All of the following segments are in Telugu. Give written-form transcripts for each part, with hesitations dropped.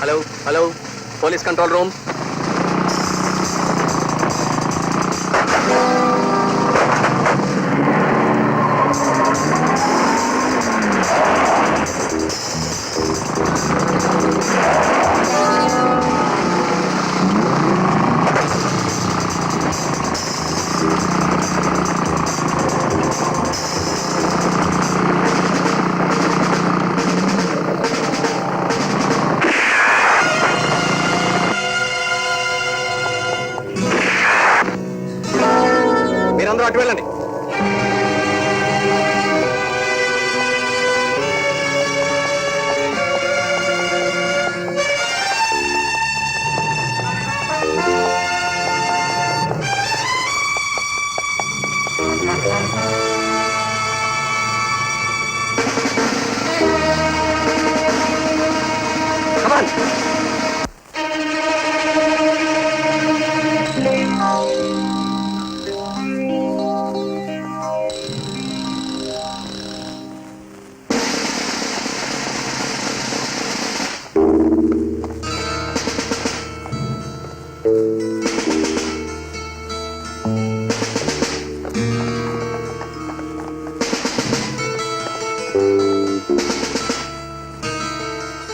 Hello hello police control room. మీరందరూ అటు వెళ్ళండి.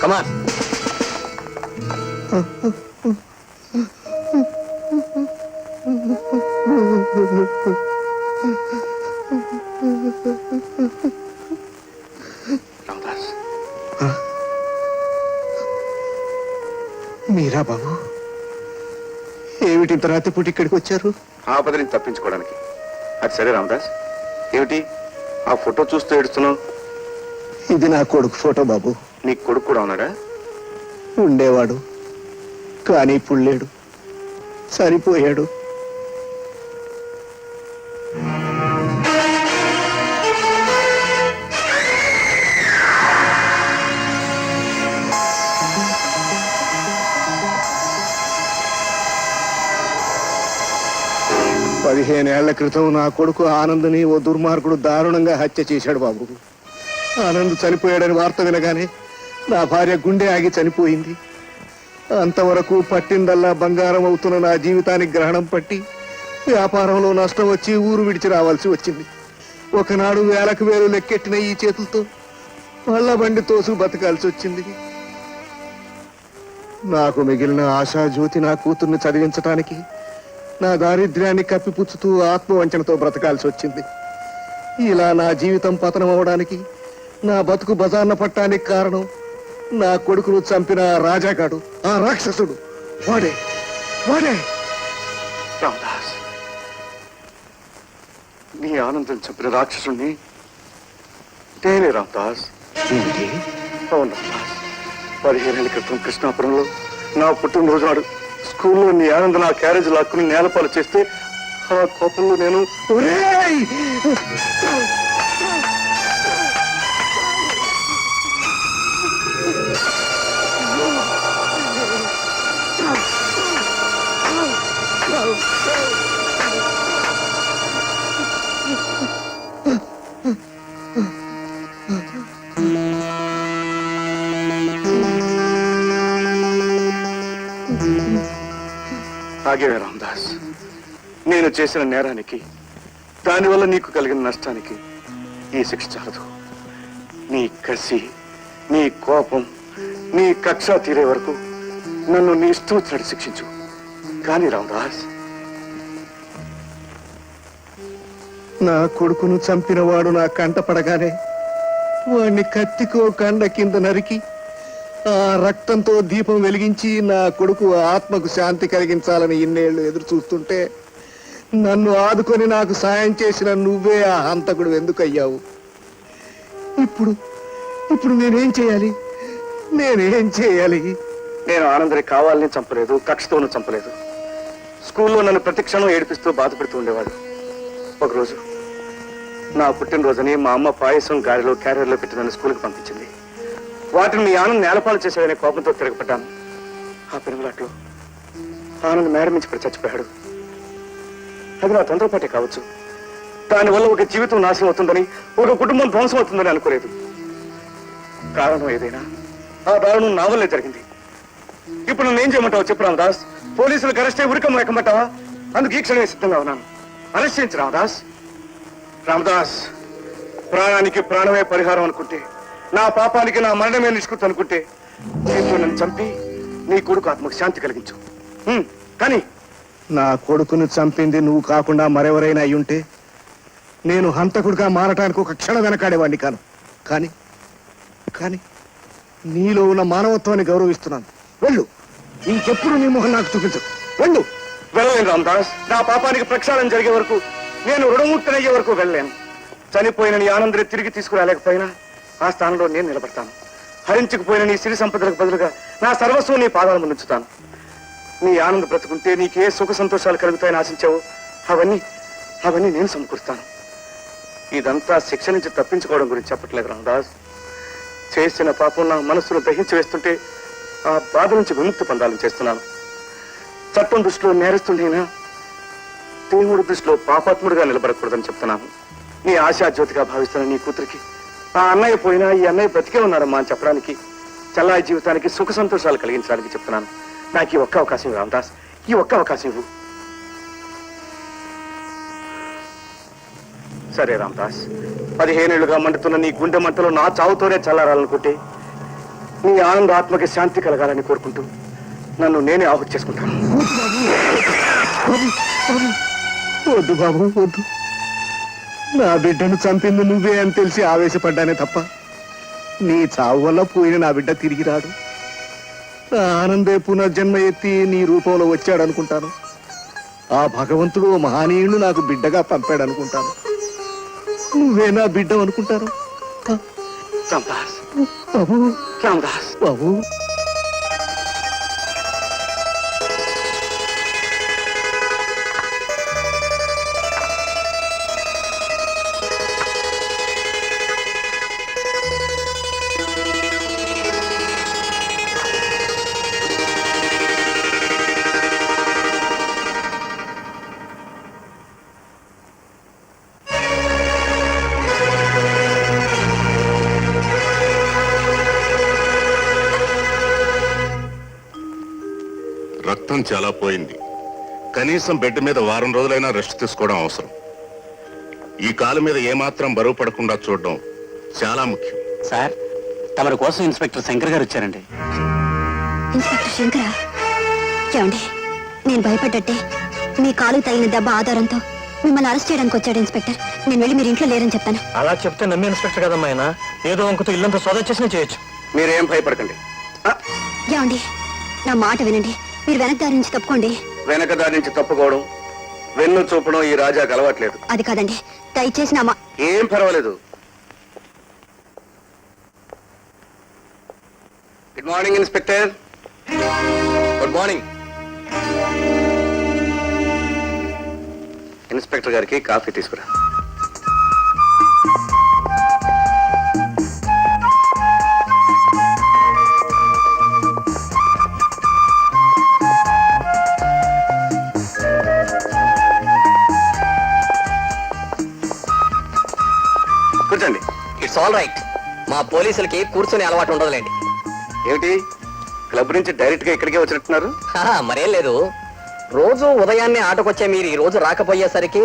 Come on. రామదాస్, మీరా బాబు, ఏమిటి ఇంత రాత్రిపూట ఇక్కడికి వచ్చారు? ఆపదని తప్పించుకోవడానికి. అది సరే రామదాస్, ఏమిటి ఆ ఫోటో చూస్తూ ఏడుస్తున్నావు? ఇది నా కొడుకు ఫోటో బాబు. నీ కొడుకు కూడా ఉన్నాడా? ఉండేవాడు, కానీ ఇప్పుడు లేడు, సరిపోయాడు. పదిహేనేళ్ల క్రితం నా కొడుకు ఆనంద్ని ఓ దుర్మార్గుడు దారుణంగా హత్య చేశాడు బాబు. ఆనంద్ చనిపోయాడని వార్త వినగానే నా భార్య గుండె ఆగి చనిపోయింది. అంతవరకు పట్టిందల్లా బంగారం అవుతున్న నా జీవితానికి గ్రహణం పట్టి వ్యాపారంలో నష్టం వచ్చి ఊరు విడిచి రావాల్సి వచ్చింది. ఒకనాడు వేలకు వేలు లెక్కెట్టిన ఈ చేతులతో పళ్ళ బండి తోసు బతకాల్సి వచ్చింది. నాకు మిగిలిన ఆశాజ్యోతి నా కూతుర్ని చదివించటానికి నా దారిద్ర్యాన్ని కప్పిపుచ్చుతూ ఆత్మవంచనతో బ్రతకాల్సి వచ్చింది. ఇలా నా జీవితం పతనం అవడానికి, నా బతుకు బజార్న పట్టానికి కారణం నా కొడుకును చంపిన రాజాగాడు, ఆ రాక్షసుడు. వాడే వాడే రామదాస్, నీ ఆనందం చంపిన రాక్షసుణ్ణి నేనే రామదాస్. అవును రామదాస్, 15 ఏళ్ల క్రితం కృష్ణాపురంలో నా పుట్టినరోజు నాడు స్కూల్లో నీ ఆనంద నా క్యారేజ్ లాక్కుని నేలపాలు చేస్తే ఆ కోపంలో నేను ఆగేవే రామదాస్. నేను చేసిన నేరానికి, దానివల్ల నీకు కలిగిన నష్టానికి ఈ శిక్ష చాలదు. నీ కసి, నీ కోపం, నీ కక్ష తీరే వరకు నన్ను నీ ఇష్టం వచ్చినట్టు శిక్షించు. కానీ రామదాస్, నా కొడుకును చంపినవాడు నా కంట పడగానే వాణ్ణి కత్తికో కండ కింద నరికి ఆ రక్తంతో దీపం వెలిగించి నా కొడుకు ఆత్మకు శాంతి కలిగించాలని ఇన్నేళ్లు ఎదురు చూస్తుంటే నన్ను ఆదుకొని నాకు సాయం చేసిన నువ్వే ఆ హంతకుడు ఎందుకయ్యావు? ఇప్పుడు ఇప్పుడు నేనేం చేయాలి? నేను ఆనందరి కావాలని చంపలేదు, కక్షతోనూ చంపలేదు. స్కూల్లో నన్ను ప్రతిక్షణం ఏడిపిస్తూ బాధపడుతూ ఉండేవాడు. ఒకరోజు నా పుట్టినరోజుని మా అమ్మ పాయసం గాలిలో క్యారియర్లో పెట్టి నన్ను స్కూల్కి పంపించింది. వాటిని మీ ఆనంద్ నేలపాలు చేశాడనే కోపంతో తిరగపడ్డాను. ఆ పెనుగులాట్లో ఆనంద్ మేడం నుంచి పడి చచ్చిపోయాడు. అది నా తొందరపాటే కావచ్చు. దానివల్ల ఒక జీవితం నాశనం అవుతుందని, ఒక కుటుంబం ధ్వంసం అవుతుందని అనుకోలేదు. కారణం ఏదైనా ఆ దారుణం నా వల్లే జరిగింది. ఇప్పుడు నన్ను ఏం చేయమంటావు చెప్పు రామదాస్. పోలీసులకు అరెస్ట్ అయ్యి ఉరికం ఎక్కమంటావా? అందుకు ఈ క్షణమే సిద్ధంగా ఉన్నాను. అరెస్ట్ చేయించు రామదాస్. రామదాస్, ప్రాణానికి ప్రాణమే పరిహారం అనుకుంటే, నా పాపానికి నా మరణమే నిష్కృతి అనుకుంటే, దీంతో నన్ను చంపి నీ కొడుకు ఆత్మకు శాంతి కలిగించు. కానీ నా కొడుకును చంపింది నువ్వు కాకుండా మరెవరైనా అయ్యుంటే నేను హంతకుడిగా మారటానికి ఒక క్షణం వెనకాడేవాడిని కాను. కానీ కానీ నీలో ఉన్న మానవత్వాన్ని గౌరవిస్తున్నాను. వెళ్ళు, ఇంకెప్పుడు నీ మొహం నాకు చూపించు. వెళ్ళు. వెళ్ళలేను రామదాస్. నా పాపానికి ప్రక్షాళన జరిగే వరకు, నేను రుణముక్తనయ్యే వరకు వెళ్ళలేను. చనిపోయిన నీ ఆనందరి తిరిగి తీసుకురాలేకపోయినా ఆ స్థానంలో నేను నిలబడతాను. హరించుకుపోయిన నీ సిరి సంపదలకు బదులుగా నా సర్వస్వం నీ పాదాల ముందుంచుతాను. నీ ఆనంద బ్రతుకుంటే నీకే సుఖ సంతోషాలు కలుగుతాయని ఆశించావు, అవన్నీ నేను సమకూరుస్తాను. ఇదంతా శిక్ష నుంచి తప్పించుకోవడం గురించి చెప్పట్లేదు రామదాస్. చేసిన పాపం నా మనస్సును దహించి వేస్తుంటే ఆ బాధ నుంచి విముక్తి పొందాలని చేస్తున్నాను. చట్టం దృష్టిలో నేరస్తుండేనా, దేవుడి దృష్టిలో పాపాత్ముడిగా నిలబడకూడదని చెప్తున్నాను. నీ ఆశాజ్యోతిగా భావిస్తున్న నీ కూతురికి ఆ అన్నయ్య పోయినా ఈ అన్నయ్య బ్రతికే ఉన్నాడమ్మా అని చెప్పడానికి, చల్లాయి జీవితానికి సుఖ సంతోషాలు కలిగించడానికి చెప్తున్నాను. నాకు ఈ ఒక్క అవకాశం ఇవ్వు రామదాస్, ఈ ఒక్క అవకాశం ఇవ్వు. సరే రామదాస్, 15 ఏళ్లుగా మండుతున్న నీ గుండె మంటలో నా చావుతోనే చల్లారాలనుకుంటే, నీ ఆనంద ఆత్మకి శాంతి కలగాలని కోరుకుంటూ నన్ను నేనే ఆహుతి చేసుకుంటాను. వద్దు బాబు, వద్దు. నా బిడ్డను చంపింది నువ్వే అని తెలిసి ఆవేశపడ్డానే తప్ప నీ చావు వల్ల పోయిన నా బిడ్డ తిరిగి రాడు. నా ఆనందే పునర్జన్మ ఎత్తి నీ రూపంలో వచ్చాడనుకుంటాను. ఆ భగవంతుడు ఓ మహనీయుడు నాకు బిడ్డగా పంపాడనుకుంటాను. నువ్వే నా బిడ్డ అనుకుంటాను. రామదాస్, బాబు, రామదాస్, బాబు. రక్తం చాలా పోయింది. కనీసం బెడ్ మీద వారం రోజులైనా రెస్ట్ తీసుకోవడం అవసరం. ఈ కాలు మీద ఏమాత్రం బరువు పడకుండా చూడడం చాలా ముఖ్యం. సార్, తమరి కోసం ఇన్స్పెక్టర్ శంకర్ గారు వచ్చారండి. ఇన్స్పెక్టర్ శంకరా? ఏమండి, నేను భయపడ్డట్టే మీ కాలు తగిన దెబ్బ ఆధారంతో మిమ్మల్ని అరెస్ట్ చేయడానికి వచ్చాడు ఇన్స్పెక్టర్. నేను వెళ్ళి మీరు ఇంట్లో లేరని చెప్తాను. అలా చెప్తే నమ్మి ఇన్స్పెక్టర్ కదమ్మా ఆయన. ఏదో వంకతో ఇల్లంతా సోదా చేసినా చేయొచ్చు. మీరేం భయపడకండి. ఏమండి, నా మాట వినండి. మీరు వెనక దారి నుంచి తప్పుకోండి. వెనక దారి నుంచి తప్పుకోవడం, వెన్ను చూపడం ఈ రాజాకు అలవాట్లేదు. అది కాదండి, దయచేసి నా ఏం పర్వాలేదు. Good morning inspector. Good morning. Inspector గారికి కాఫీ తీసుకురా. కూర్చోండి. It's all right. మా పోలీసులకి కూర్చొని అలవాటు ఉండదులేండి. ఏమిటి, క్లబ్ నుంచి డైరెక్ట్ గా ఇక్కడికే వచ్చినట్టున్నారు? మరేం లేదు. రోజు ఉదయాన్నే ఆటకొచ్చే మీరు ఈ రోజు రాకపోయేసరికి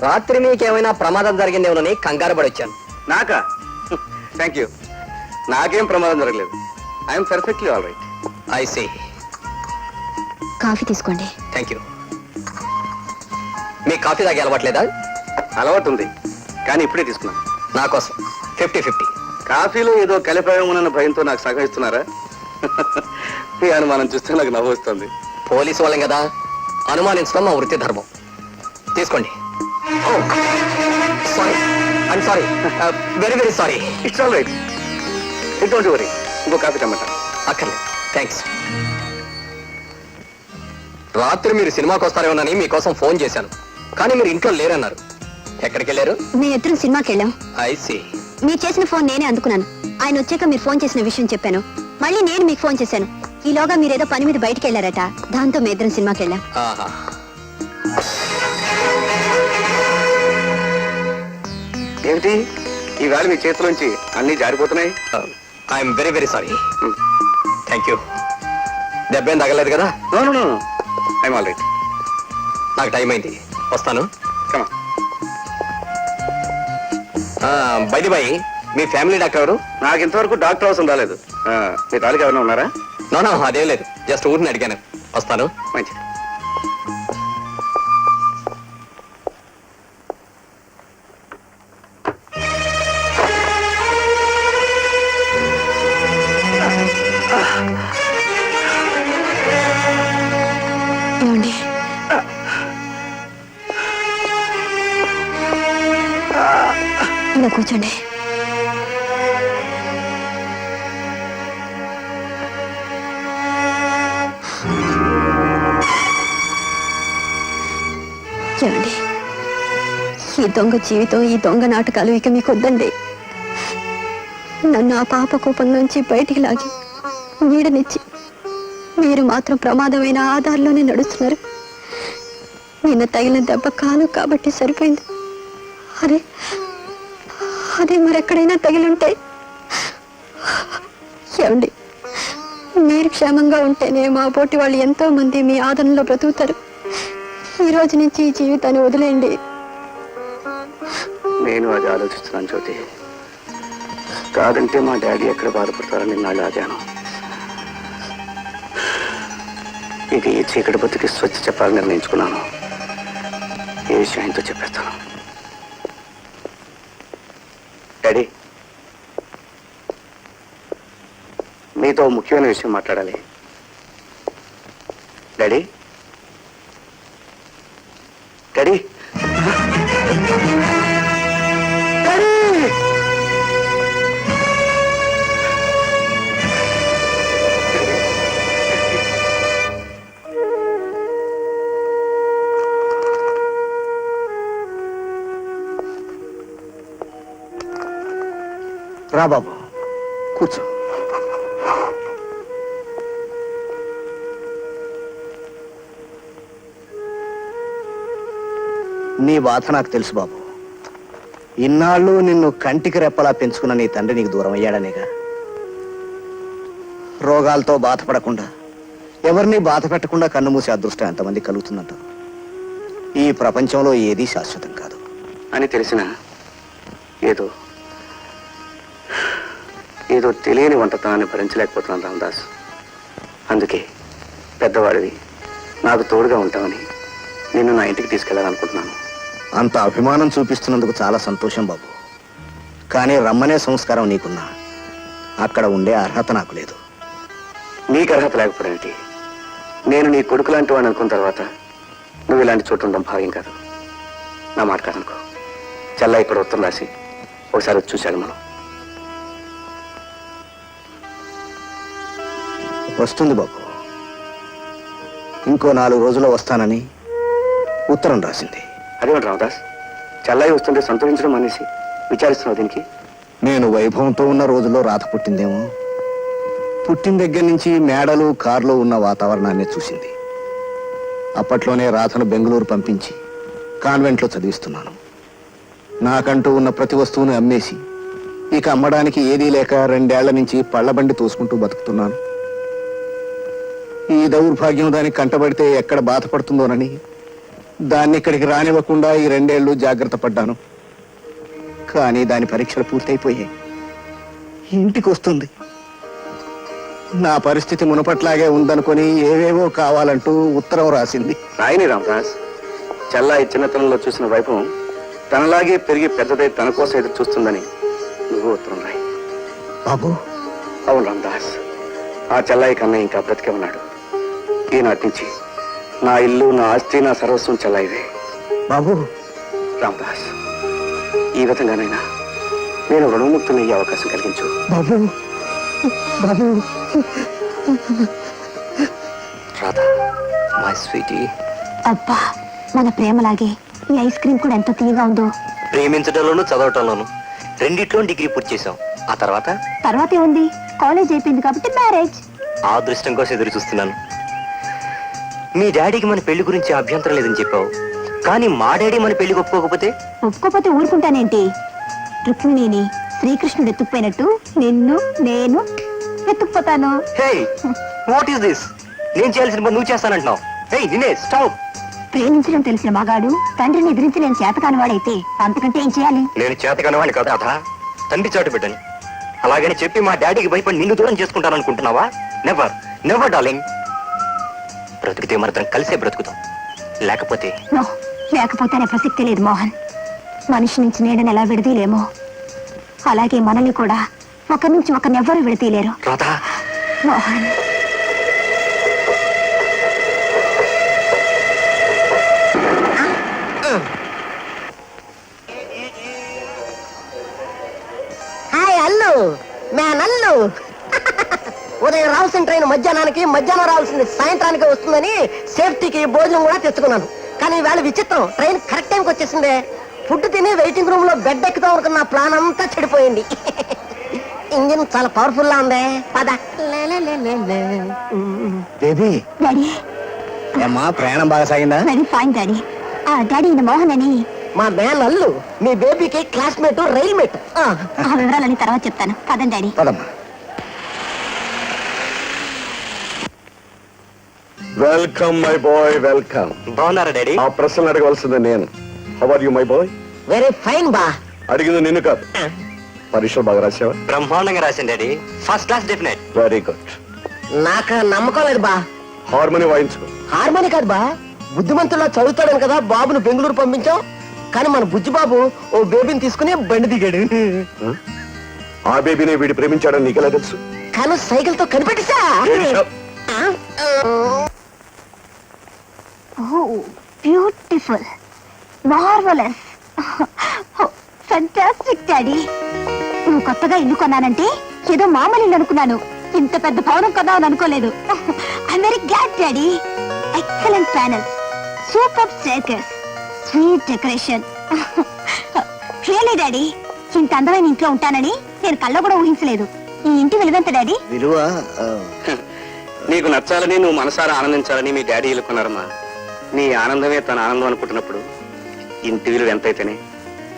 రాత్రి మీకేమైనా ప్రమాదం జరిగిందేమోనని కంగారు పడి వచ్చాను. నాకా? Thank you. నాకేం ప్రమాదం జరగలేదు. I'm perfectly all right. I see. Coffee తీసుకోండి. Thank you. మీ కాఫీ తాగే అలవాట్లేదా? అలవాటు ఉంది, కానీ ఇప్పుడే తీసుకున్నాను. నా కోసం 50-50. కాఫీలో ఏదో కలిపామన్న భయంతో నాకు సగం ఇస్తున్నారా? ఈ అనుమానం చూస్తే నాకు నవ్వు వస్తుంది. పోలీసు వాళ్ళం కదా, అనుమానించడం మా వృత్తి ధర్మం. తీసుకోండి. Sorry, I'm sorry, very very sorry. It's all right. It don't worry. ఇంకో కాఫీ టమాటా అక్కర్లేదు, థ్యాంక్స్. రాత్రి మీరు సినిమాకి వస్తారేమోనని మీకోసం ఫోన్ చేశాను, కానీ మీరు ఇంట్లో లేరన్నారు. ఎక్కడికి వెళ్ళారు? మేమిద్దరం సినిమాకి వెళ్ళాం. I see. మీరు చేసిన ఫోన్ నేనే అందుకున్నాను. ఆయన వచ్చాక మీరు ఫోన్ చేసిన విషయం చెప్పాను. మళ్ళీ నేను మీకు ఫోన్ చేశాను. ఈలోగా మీరేదో పని మీద బయటికి వెళ్ళారట. దాంతో మీ ఇద్దరం సినిమాకి వెళ్ళాం. ఆహా. ఏమిటి, ఈవేళ మీ చేతిలోంచి అన్ని జారిపోతున్నాయి? I'm very very sorry. Thank you. దెబ్బేం తగలేదు కదా? No I'm all right. నాకు టైం అయింది, వస్తాను. కమా. బైది బాయ్, మీ ఫ్యామిలీ డాక్టర్ ఎవరు? నాకు ఇంతవరకు డాక్టర్ అవసరం రాలేదు. మీ తాలూకు ఎవరైనా ఉన్నారా? నో అదేం లేదు, జస్ట్ ఊరిని అడిగాను. వస్తాను. మంచిది. ఏమండి, ఇలా కూర్చోండి. ఏమండి, ఈ దొంగ జీవితం, ఈ దొంగ నాటకాలు ఇక మీకు వద్దండి. నన్ను ఆ పాప కూపం నుంచి బయటికి లాగి నీడనిచ్చి మీరు మాత్రం ప్రమాదమైన ఆధార్లోనే నడుస్తున్నారు. నిన్న తగిలిన దెబ్బ కాలు కాబట్టి సరిపోయింది. అదే మరెక్కడైనా తగిలుంటే? ఏమండి, మీరు క్షేమంగా ఉంటేనే మా పోటీ వాళ్ళు ఎంతో మంది మీ ఆదరణలో బ్రతుకుతారు. ఈ రోజు నుంచి ఈ జీవితాన్ని వదిలేయండి. నేను అది ఆలోచిస్తున్నాను జ్యోతి. కాదంటే మా డాడీ ఎక్కడ బాధపడతారని నాళ్ళు ఆగాను. ఇది ఈ చీకటి బతికి స్వచ్ఛ చెప్పాలని నిర్ణయించుకున్నాను. ఏ విషయం ఆయనతో చెప్పేస్తాను. డాడీ, మీతో ముఖ్యమైన విషయం మాట్లాడాలి. డాడీ డాడీ రా బాబు, కూర్చో. నీ బాధ నాకు తెలుసు బాబు. ఇన్నాళ్ళు నిన్ను కంటికి రెప్పలా పెంచుకున్న నీ తండ్రి నీకు దూరం అయ్యాడనేగా. రోగాలతో బాధపడకుండా, ఎవరిని బాధ పెట్టకుండా కన్నుమూసే అదృష్టం ఎంతమంది కలుగుతుందంట. ఈ ప్రపంచంలో ఏదీ శాశ్వతం కాదు అని తెలిసిన ఏదో తెలియని వంటతనాన్ని భరించలేకపోతున్నాను రామదాస్. అందుకే పెద్దవాడివి, నాకు తోడుగా ఉంటామని నిన్ను నా ఇంటికి తీసుకెళ్లాలనుకుంటున్నాను. అంత అభిమానం చూపిస్తున్నందుకు చాలా సంతోషం బాబు. కానీ రమ్మనే సంస్కారం నీకున్నా అక్కడ ఉండే అర్హత నాకు లేదు. నీకు అర్హత లేకపోవడానికి నేను నీ కొడుకు లాంటి వాడిని అనుకున్న తర్వాత నువ్వు ఇలాంటి చోటు ఉండడం భావ్యం కాదు. నా మాట కాదనుకో. చల్ల ఇక్కడ ఉత్తరం రాసి ఒకసారి వచ్చి చూశాడు. మనం వస్తుంది బాబు. ఇంకో 4 రోజుల్లో వస్తానని ఉత్తరం రాసింది. అదేమిటి రామదాస్, చల్లయి వస్తుంటే సంతోషించడం అనేసి విచారిస్తున్నావు దీనికి? నేను వైభవంతో ఉన్న రోజుల్లో రాత పుట్టిందేమో. పుట్టిన దగ్గర నుంచి మేడలు, కార్లు ఉన్న వాతావరణాన్ని చూసింది. అప్పట్లోనే రాధను బెంగళూరు పంపించి కాన్వెంట్లో చదివిస్తున్నాను. నాకంటూ ఉన్న ప్రతి వస్తువుని అమ్మేసి ఇక అమ్మడానికి ఏదీ లేక 2 ఏళ్ల నుంచి పళ్ళబండి తోసుకుంటూ బతుకుతున్నాను. ఈ దౌర్భాగ్యం దానికి కంటబడితే ఎక్కడ బాధపడుతుందోనని దాన్ని ఇక్కడికి రానివ్వకుండా ఈ 2 ఏళ్ళు జాగ్రత్త పడ్డాను. కానీ దాని పరీక్షలు పూర్తయిపోయాయి. ఇంటికి వస్తుంది. నా పరిస్థితి మునపట్లాగే ఉందనుకొని ఏవేవో కావాలంటూ ఉత్తరం రాసింది. రాయని రామదాస్, చల్లాయి చిన్నతనంలో చూసిన వైభవం తనలాగే పెరిగి పెద్దదై తన కోసం ఎదురు చూస్తుందని నువ్వు ఉత్తరం రాయి. బాబు, అవును రామదాస్, ఆ చల్లాయి కన్నా ఇంకా బ్రతికే ఉన్నాడు. ఈనాటి నుంచి నా ఇల్లు, నా ఆస్తి, నా సర్వస్వం చల్లాయివే. బాబు, రామదాస్, ఈ విధంగానైనా నేను రుణముక్తునయ్యే అవకాశం కలిగించు. బాబు, బాబు. Radha, my sweetie. అబ్బా, మన ప్రేమలాగే ఈ ఐస్ క్రీమ్ కూడా ఎంత తీయగా ఉందో. ప్రేమించడంలోనూ చదవటంలోనూ రెండిట్లో డిగ్రీ పూర్తి చేశాం. ఆ తర్వాత ఏముంది, కాలేజ్ అయిపోయింది కాబట్టి మ్యారేజ్. ఆ అదృష్టం కోసం ఎదురు చూస్తున్నాను. మీ డాడీకి మన పెళ్లి గురించి అభ్యంతరం లేదని చెప్పావు, కానీ మా డాడీ మన పెళ్లికి ఒప్పుకోపోతే ఊరుకుంటానేంటి? రుక్మిణిని శ్రీకృష్ణుడు ఎత్తుకుపోయినట్టు నిన్ను నేను ఎత్తుకుపోతాను. హే, వాట్ ఈస్ దిస్? నేను చేయాల్సిన పని నువ్వు చేస్తానంటున్నావు. ఏయ్ నిన్నే స్టాప్. ప్రేమించడం తెలిసిన మగాడు తండ్రిని ఎదిరించి నేను చేతకాని వాడైతే అంతకంటే ఏం చేయాలి? నేను చేతకాని వాడిని కదా రాధా, తండ్రి చాటు బిడ్డని. అలాగని చెప్పి మా డాడీకి భయపడి నిన్ను దూరం చేసుకుంటాననుకుంటున్నావా? Never never darling. బ్రతికితే మరిద్దరం కలిసే బ్రతుకుతాం, లేకపోతే నో, లేకపోతేనే ప్రసక్తి లేదు మోహన్. మనిషి నుంచి నీడని ఎలా విడదీయలేమో అలాగే మనల్ని కూడా ఒకరి నుంచి ఒకరినెవ్వరూ విడతీయలేరు రాధా. మోహన్. హాయ్ అల్లు, మే నల్లు. ఉదయం రావాల్సిన ట్రైన్ మధ్యాహ్నానికి, మధ్యాహ్నం రావాల్సింది సాయంత్రానికి వస్తుందని సేఫ్టీకి భోజనం కూడా తెచ్చుకున్నాను. కానీ వేళ విచిత్రం, ట్రైన్ కరెక్ట్ టైంకి వచ్చేసిందే. ఫుడ్ తిని వెయిటింగ్ రూమ్ లో బెడ్ ఎక్కుతాం అనుకున్న ప్లాన్ అంతా చెడిపోయింది. ఇంజిన్ చాలా పవర్ఫుల్ లా ఉంది. పద. బేబీ డాడీ, ఏమ్మా ప్రయాణం బాగా సాగిందా? Very fine daddy. డాడీ, ఈయన మోహన్ అని మా మ్యాన్ అల్లు, మీ బేబీకి క్లాస్మేట్, రైల్ మేట్. ఆ వివరాలని తర్వాత చెప్తాను. పదండి డాడీ. పదమ్మా. Welcome my boy, welcome. బాగున్నారా డాడీ? ఆ ప్రశ్నలు అడగవలసింది నేను. How are you my boy? Very fine బా. అడిగింది నిన్ను కాదు. పరీక్షలు బాగా రాసావా? బ్రహ్మాండంగా రాసింది daddy, first class definite. Very good. నాకు నమ్మకం లేదు బా. హార్మోని వాయించుకో. హార్మోని కాదు బా, బుద్ధిమంతుల్లో చదువుతాడని కదా బాబును బెంగళూరు పంపించాం. కానీ మన బుజ్జి బాబు ఓ బేబీని తీసుకుని బండి దిగాడు. ఆ బేబీని వీడు ప్రేమించాడని నీకెలా తెలుసు? కానీ సైకిల్ తో కనిపెట్టేశా. Beautiful, marvellous, fantastic daddy. నువ్వు కొత్తగా ఇల్లు కొన్నానంటే ఏదో మామూలు ఇల్లు అనుకున్నాను. ఇంత పెద్ద భవనం కొన్నావని అనుకోలేదు. I very glad daddy. Excellent panels, super staircase, sweet decoration. Really daddy, ఇంత అందమైన ఇంట్లో ఉంటానని నేను కల్లో కూడా ఊహించలేదు. ఈ ఇంటి విలువెంత డాడీ? విలువ నీకు నచ్చాలని, నువ్వు మనసారా ఆనందించాలని మీ డాడీ ఇల్లుకున్నారమ్మా. నీ ఆనందమే తన ఆనందం అనుకుంటున్నప్పుడు ఇంటి విలువ ఎంతైతేనే.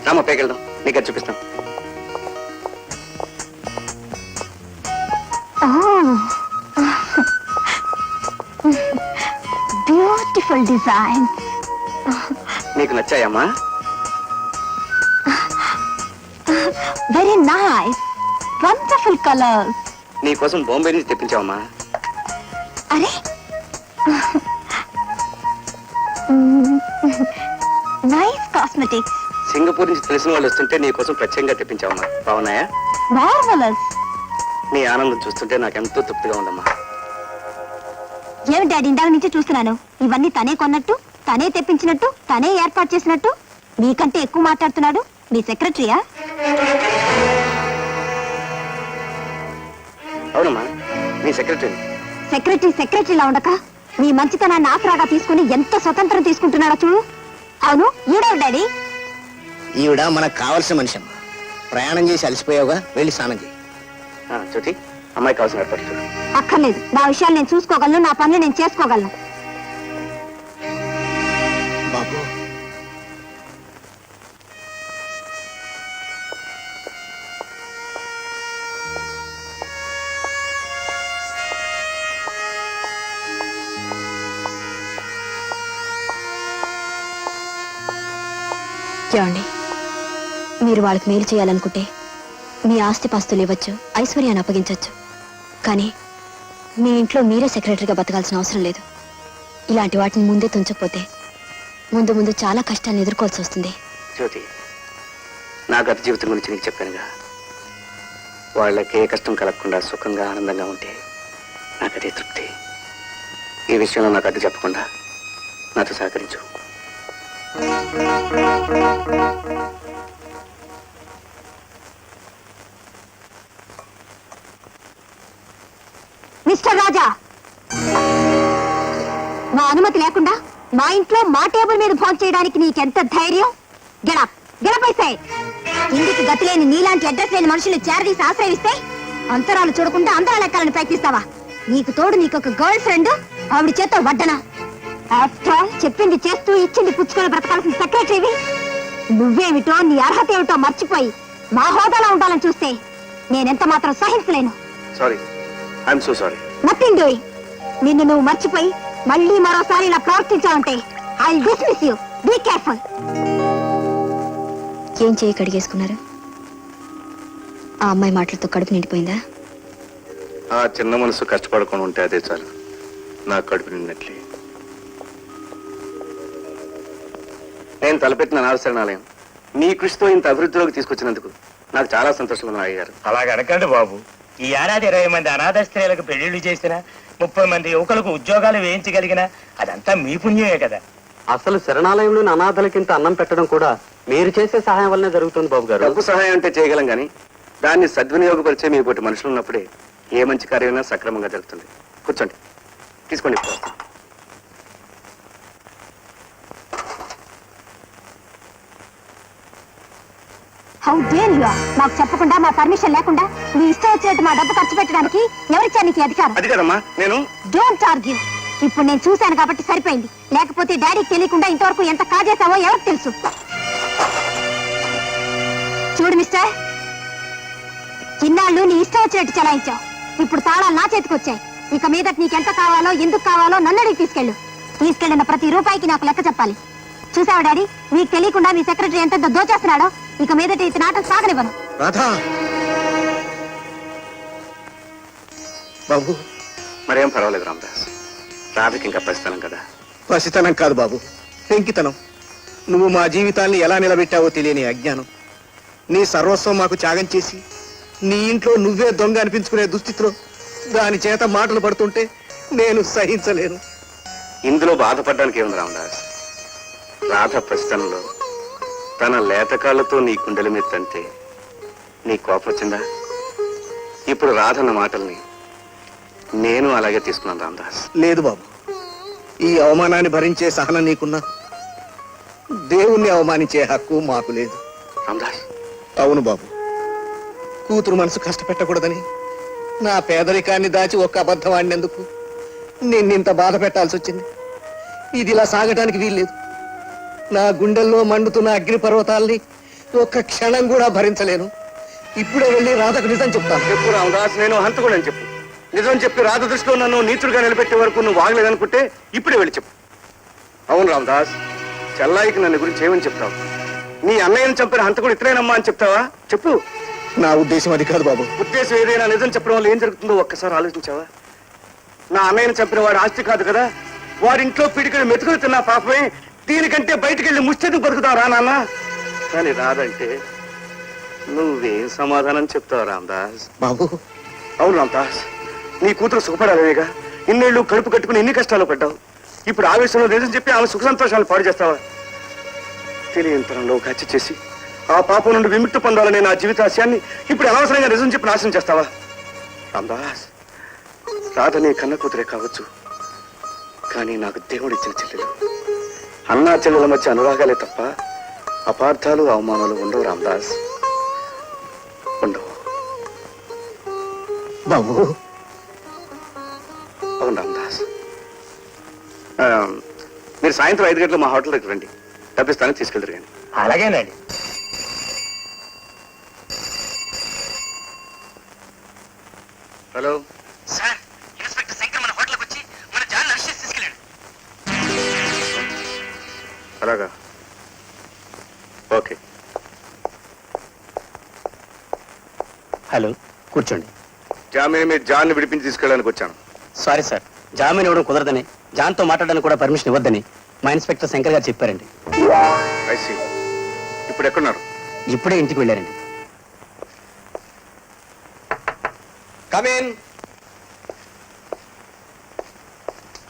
రామ పైకెళ్దాం, నీకు అది చూపిస్తాం. Beautiful design. నీకు నచ్చాయమ్మా? Very nice, wonderful colours. నీకోసం బాంబే నుంచి తెప్పించావమ్మా. అరే, నైస్ కాస్మెటిక్స్. సింగపూర్ నుంచి తెలిసిన వాళ్ళు వస్తుంటే నీకోసం ప్రత్యేకంగా తెప్పించావమ్మా. బాగున్నాయా? మార్వలస్. నీ ఆనందం చూస్తుంటే నాకెంతో తృప్తిగా ఉందమ్మా. ఏమి డాడీ, ఇందాక నుంచి చూస్తున్నాను. ఇవన్నీ తనే కొన్నట్టు, తనే తెప్పించినట్టు, తనే ఏర్పాటు చేసినట్టు. మీకంటే ఎక్కువ మాట్లాడుతున్నాడు మీ సెక్రటరీయా? అవునమ్మా, నీ సెక్రటరీ. సెక్రటరీలా ఉండక మీ మంచితనాన్ని ఆసరాగా తీసుకుని ఎంత స్వతంత్రం తీసుకుంటున్నాడో చూడు. అవును, ఈడెవరు డాడీ? ఈవిడ మనకు కావాల్సిన మనిషి అమ్మా. ప్రయాణం చేసి అలసిపోయావుగా, వెళ్ళి స్నానం చేయి. జ్యోతి, అమ్మాయి కావాల్సిన ఏర్పాటు చూడు. అక్కర్లేదు, నా విషయాలు నేను చూసుకోగలను, నా పనులు నేను చేసుకోగలను. బాబు, చూడండి, మీరు వాళ్ళకి మేలు చేయాలనుకుంటే మీ ఆస్తిపాస్తులు ఇవ్వచ్చు, ఐశ్వర్యాన్ని అప్పగించవచ్చు. కానీ మీ ఇంట్లో మీరే సెక్రటరీగా బతకాల్సిన అవసరం లేదు. ఇలాంటి వాటిని ముందే తుంచకపోతే ముందు ముందు చాలా కష్టాలను ఎదుర్కోవాల్సి వస్తుంది. జ్యోతి, నా గత జీవితం గురించి నీకు చెప్పానుగా. వాళ్ళకి ఏ కష్టం కలగకుండా సుఖంగా ఆనందంగా ఉంటే నాకు అదే తృప్తి. ఈ విషయంలో నాకు అడ్డు చెప్పకుండా నాతో సహకరించు. మిస్టర్ రాజా, మా అనుమతి లేకుండా మా ఇంట్లో మా టేబుల్ మీద ఫోన్ చేయడానికి నీకెంత ధైర్యం? గెలపైసాయి. ఇంటికి గతి లేని నీలాంటి అడ్రస్ లేని మనుషులు చేరదీసి ఆశ్రయిస్తే అంతరాలు చూడకుండా అందరాలు ఎక్కాలని ప్రయత్నిస్తావా? నీకు తోడు నీకొక గర్ల్ ఫ్రెండ్, ఆవిడ చేత వడ్డన. ఆఫ్టర్ ఆల్ చెప్పింది చేస్తూ ఇచ్చింది పుచ్చుకొని బ్రతకాల్సిన సెక్రటరీవి నువ్వేమిటో, నీ అర్హత ఏమిటో మర్చిపోయి మా హోదాలో ఉండాలని చూస్తే నేనెంత మాత్రం సహించలేను. Sorry, I'm so sorry. Nothing doing. నిన్ను నువ్వు మర్చిపోయి మళ్ళీ మరోసారి ఇలా ప్రవర్తించావంటే I dismiss you. Be careful. ఏం చేయి కడిగేసుకున్నారు? ఆ అమ్మాయి మాటలతో కడుపు నిండిపోయిందా? ఆ చిన్న మనసు కష్టపడకుండా ఉంటే అదే చాలు, నా కడుపు నిన్నట్లే. నేను తలపెట్టిన అనాథ శరణాలయం మీ కృషితో ఇంత అభివృద్ధిలోకి తీసుకొచ్చినందుకు నాకు చాలా సంతోషంగా ఉంది అయ్య గారు. అలాగ అనకండి బాబు. ఈ ఏడాది 20 మంది అనాథ స్త్రీలకు పెళ్లిళ్లు చేసిన, 30 మంది యువకులకు ఉద్యోగాలు వేయించగలిగిన అదంతా మీ పుణ్యమే కదా. అసలు శరణాలయంలోని అనాథలకింత అన్నం పెట్టడం కూడా మీరు చేసే సహాయం వల్లనే జరుగుతుంది బాబు గారు. డబ్బు సహాయం అంటే చేయగలం కానీ దాన్ని సద్వినియోగపరిచే మీ పోటీ మనుషులు ఉన్నప్పుడే ఏ మంచి కార్యమైనా సక్రమంగా జరుగుతుంది. కూర్చోండి, తీసుకోండి. How dare you are! నాకు చెప్పకుండా, మా పర్మిషన్ లేకుండా నీ ఇష్టం వచ్చినట్టు మా డబ్బు ఖర్చు పెట్టడానికి ఎవరిచ్చా నీకు అధికారం? అది కదమ్మా, నేను డోంట్ ఆర్గ్యూ. ఇప్పుడు నేను చూశాను కాబట్టి సరిపోయింది. లేకపోతే డాడీకి తెలియకుండా ఇంతవరకు ఎంత కాజేశావో ఎవరికి తెలుసు. చూడు మిస్టర్, ఇన్నాళ్ళు నీ ఇష్టం వచ్చినట్టు చలాయించావు. ఇప్పుడు తాళాలు నా చేతికి వచ్చాయి. ఇక మీద నీకెంత కావాలో, ఎందుకు కావాలో నన్ను అడిగి తీసుకెళ్ళు. తీసుకెళ్లిన ప్రతి రూపాయికి నాకు లెక్క చెప్పాలి. చూసావా డాడీ, నీకు తెలియకుండా మీ సెక్రటరీ ఎంత దోచేస్తున్నాడో. ఇక మీదట ఇతని ఆటలు సాగనివ్వను. రాధా బాబు. మరేం పర్వాలేదు రామదాస్, రాధకి ఇంకా పరిస్థితం కదా. పసితనం కాదు బాబు, పెంకితనం. నువ్వు మా జీవితాన్ని ఎలా నిలబెట్టావో తెలియని అజ్ఞానం. నీ సర్వస్వం మాకు త్యాగం చేసి నీ ఇంట్లో నువ్వే దొంగ అనిపించుకునే దుస్థితిలో దాని చేత మాటలు పడుతుంటే నేను సహించలేను. ఇందులో బాధపడడానికి ఏముంది రామదాస్? రాధ ప్రస్తుతంలో తన లేతకాళ్లతో నీ గుండెల మీద తంటే నీ కోపం వచ్చిందా? ఇప్పుడు రాధన్న మాటల్ని నేను అలాగే తీసుకున్నాను రామదాస్. లేదు బాబు, ఈ అవమానాన్ని భరించే సహనం నీకున్నా దేవుణ్ణి అవమానించే హక్కు మాకు లేదు. రామదాస్, అవును బాబు, కూతురు మనసు కష్టపెట్టకూడదని నా పేదరికాన్ని దాచి ఒక్క అబద్ధం ఆడినందుకు నిన్నింత బాధ పెట్టాల్సి వచ్చింది. ఇది ఇలా సాగటానికి వీల్లేదు. నా గుండెల్లో మండుతున్న అగ్ని పర్వతాల్ని ఒక్క క్షణం కూడా భరించలేను. ఇప్పుడే వెళ్ళి రాధకు నిజం చెప్తాను. చెప్పు రామదాస్, నేను హంతకుడని చెప్పు. నిజం చెప్పి రాధ దృష్టిలో నన్ను నీచుడుగా నిలబెట్టే వరకు నువ్వు వాగలేదనుకుంటే ఇప్పుడే వెళ్ళి చెప్పు. అవును రామదాస్, చెల్లాయికి నన్ను గురించి ఏమని చెప్తావు? నీ అన్నయ్యను చంపిన హంతకుడు ఇతరేనమ్మా అని చెప్తావా? చెప్పు. నా ఉద్దేశం అది కాదు బాబు. ఉద్దేశం ఏదైనా నిజం చెప్పడం వల్ల ఏం జరుగుతుందో ఒక్కసారి ఆలోచించావా? నా అన్నయ్యను చంపిన వాడు ఆస్తి కాదు కదా, వాడింట్లో పిడికలు మెతుకులు తిన్నా పాపమే. దీనికంటే బయటకెళ్ళి ముచ్చెందుకు బతుకుతావు రా నాన్న? కానీ రాదంటే నువ్వేం సమాధానం చెప్తావు రామదాస్? బాబు, అవును రామదాస్, నీ కూతురు సుఖపడాలేగా ఇన్నేళ్ళు కడుపు కట్టుకుని ఎన్ని కష్టాలు పడ్డావు. ఇప్పుడు ఆవేశంలో నిజం చెప్పి ఆమె సుఖ సంతోషాలు పాడు చేస్తావా? తెలియంతరంలో ఒక హత్య చేసి ఆ పాపం నుండి విముక్తి పొందాలనే నా జీవితాశయాన్ని ఇప్పుడు అనవసరంగా నిజం చెప్పి నాశనం చేస్తావా? రామదాస్, రాధ నీ కన్న కూతురే కావచ్చు, కానీ నాకు దేవుడిచ్చిన చెల్లెలు. అన్నా చెల్లెల మధ్య అనురాగాలే తప్ప అపార్థాలు అవమానాలు ఉండవు రామదాస్, ఉండవు. బాబు, అవును రామదాస్. మీరు సాయంత్రం 5 గంటలు మా హోటల్ దగ్గర రండి, డబ్బిస్తానని తీసుకెళ్తారు. కానీ అలాగేనండి. హలో సార్, ఇన్స్పెక్టర్ శంకర్ మన హోటల్కి వచ్చి మన జాన్ అరెస్ట్ చేసి తీసుకెళ్ళాడు. అలాగా, ఓకే. హలో, కూర్చోండి. జామీన్ మీద జాన్ని విడిపించి తీసుకెళ్ళడానికి వచ్చాను. సారీ సార్, జామీన్ ఇవ్వడం కుదరదని, జాన్తో మాట్లాడడానికి కూడా పర్మిషన్ ఇవ్వద్దని మా ఇన్స్పెక్టర్ శంకర్ గారు చెప్పారండి. ఐసి, ఇప్పుడు ఎక్కడున్నారు? ఇప్పుడే ఇంటికి వెళ్ళారండి. Come in.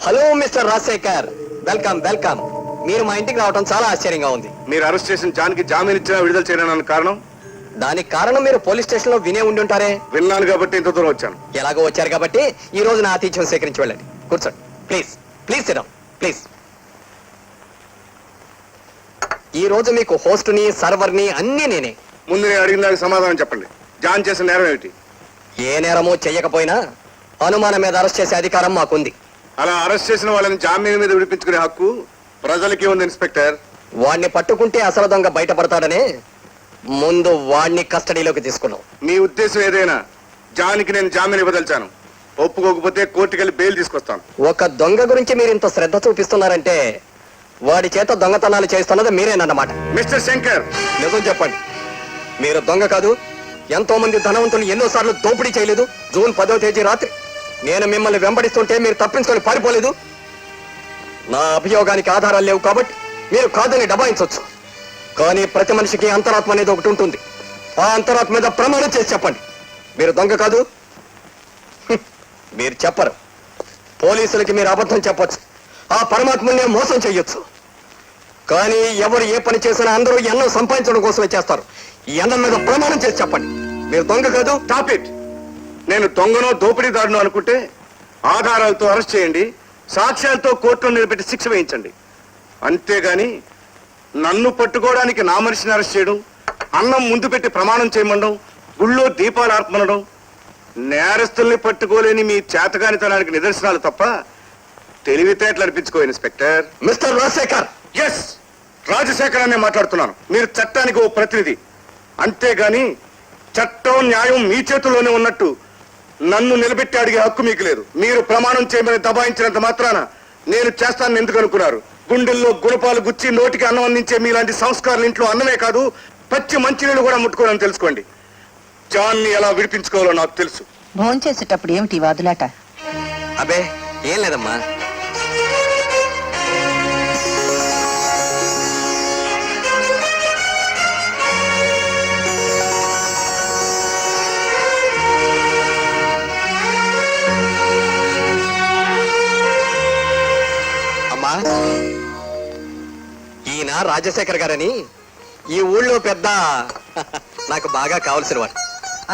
Hello mister Rajasekhar, welcome welcome. మీరు మా ఇంటికి రావడం చాలా ఆశ్చర్యంగా ఉంది. మీరు అరెస్ట్ చేసిన జాన్కి జామీన్ ఇచ్చినా విడుదల చేయడానికి కారణం? దానికి కారణం మీరు పోలీస్ స్టేషన్ లో వినే ఉండి ఉంటారే. విన్నాను కాబట్టి ఇంత దూరం వచ్చాను. ఎలాగో వచ్చారు కాబట్టి ఈ రోజు నా ఆతిథ్యం సేకరించి వెళ్ళండి. కూర్చోండి please. Please SIT down please. ఈ రోజు మీకు హోస్ట్ ని, సర్వర్ ని అన్ని నేనే. ముందు నేను అడిగిన దానికి సమాధానం చెప్పండి. జాన్ చేసిన నేరం ఏమిటి? ఏ నేరమో చెయ్యకపోయినా అనుమానం మీద అరెస్ట్ చేసే అధికారం మాకుంది. అలా అరెస్ట్ చేసిన వాళ్ళని జామీన్ మీద విడిపించుకునే హక్కు ప్రజలకి ఉంది ఇన్స్పెక్టర్. వాణ్ణి పట్టుకుంటే అసలు దొంగ బయటపడతాడనే ముందు వాణ్ణి కస్టడీలోకి తీసుకున్నాం. మీ ఉద్దేశం ఏదైనా, జాన్కి నేను జామీన్ ఇవ్వదలిచాను. ఒప్పుకోకపోతే కోర్టుకెళ్ళి బెయిల్ తీసుకొస్తాను. ఒక దొంగ గురించి మీరు ఇంత శ్రద్ధ చూపిస్తున్నారంటే వాడి చేత దొంగతనాలు చేస్తున్నది మీరేనన్నమాట. మిస్టర్ శంకర్, నిజం చెప్పండి, మీరు దొంగ కాదు. ఎంతో మంది ధనవంతులు ఎన్నోసార్లు దోపిడీ చేయలేదు. జూన్ 10వ తేదీ రాత్రి నేను మిమ్మల్ని వెంబడిస్తుంటే మీరు తప్పించుకొని పారిపోలేదు. నా అభియోగానికి ఆధారాలు లేవు కాబట్టి మీరు కాదని దబాయించవచ్చు. కానీ ప్రతి మనిషికి అంతరాత్మ అనేది ఒకటి ఉంటుంది. ఆ అంతరాత్మ మీద ప్రమాణం చేసి చెప్పండి, మీరు దొంగ కాదు. మీరు చెప్పరు. పోలీసులకి మీరు అబద్ధం చెప్పొచ్చు, ఆ పరమాత్మనే మోసం చెయ్యొచ్చు. కానీ ఎవరు ఏ పని చేసినా అందరూ ఎన్నో సంపాదించడం కోసమే చేస్తారు. ఈ అన్నం మీద ప్రమాణం చేసి చెప్పండి, మీరు దొంగ కాదు. Stop it. నేను దొంగనో దోపిడీదారునో అనుకుంటే ఆధారాలతో అరెస్ట్ చేయండి, సాక్ష్యాలతో కోర్టులో నిలబెట్టి శిక్ష వేయించండి. అంతేగాని నన్ను పట్టుకోవడానికి నా మనిషిని అరెస్ట్ చేయడం, అన్నం ముందు పెట్టి ప్రమాణం చేయమండం, గుళ్ళో దీపాలు ఆర్పమనడం నేరస్తుల్ని పట్టుకోలేని మీ చేతకానితనానికి నిదర్శనాలు తప్ప తెలివితేటలు అనిపించుకో inspector. Mister Rajasekhar. Yes, Rajasekhar అనే మాట్లాడుతున్నాను. మీరు చట్టానికి ఓ ప్రతినిధి, అంతేగాని చట్టం న్యాయం మీ చేతుల్లోనే ఉన్నట్టు నన్ను నిలబెట్టి అడిగే హక్కు మీకు లేదు. మీరు ప్రమాణం చేయమని దబాయించినంత మాత్రాన నేను చేస్తానని ఎందుకు అనుకున్నారు? గుండెల్లో గుణపాలు గుచ్చి నోటికి అన్నం అందించే మీలాంటి సంస్కారాలు ఇంట్లో అన్నమే కాదు, పచ్చి మంచినీళ్ళు కూడా ముట్టుకోవాలని తెలుసుకోండి. జాన్ని ఎలా విడిపించుకోవాలో నాకు తెలుసు. భోంచేసేటప్పుడు ఏమిటి వాదులాట? అబే ఏం లేదమ్మా. అమ్మా, ఈయన రాజశేఖర్ గారని ఈ ఊళ్ళో పెద్ద నాకు బాగా కావలసిన వాడు.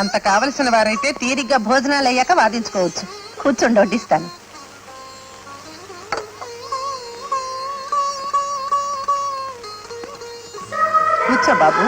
అంత కావలసిన వారైతే తీరిగ్గా భోజనాలు అయ్యాక వాదించుకోవచ్చు. కూర్చోండి, వడ్డిస్తాను. కూర్చో బాబు.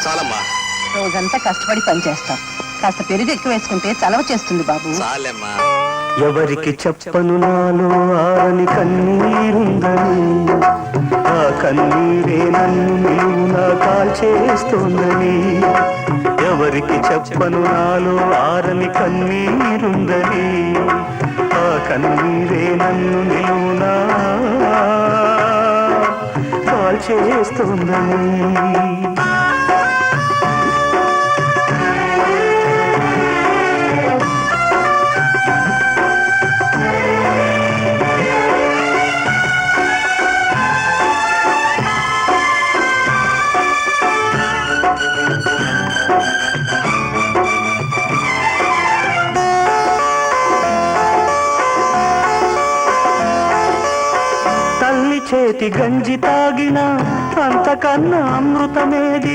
చాలమ్మా, రోజంతా కష్టపడి పనిచేస్తాం. కాస్త పెరుగు ఎక్కువ వేసుకుంటే చలవ చేస్తుంది బాబు. చాలమ్మా. ఎవరికి చెప్పను నాలో ఆరని కన్నీరుందని, ఆ కన్నీరే నన్ను నిలువునా కాల్చేస్తోందని. ఎవరికి చెప్పను నాలో ఆరని కన్నీరుందని, ఆ కన్నీరే నన్ను నిలువునా కాల్చేస్తోందని. చేతి గంజి తాగిన అంతకన్నా అమృతమేది,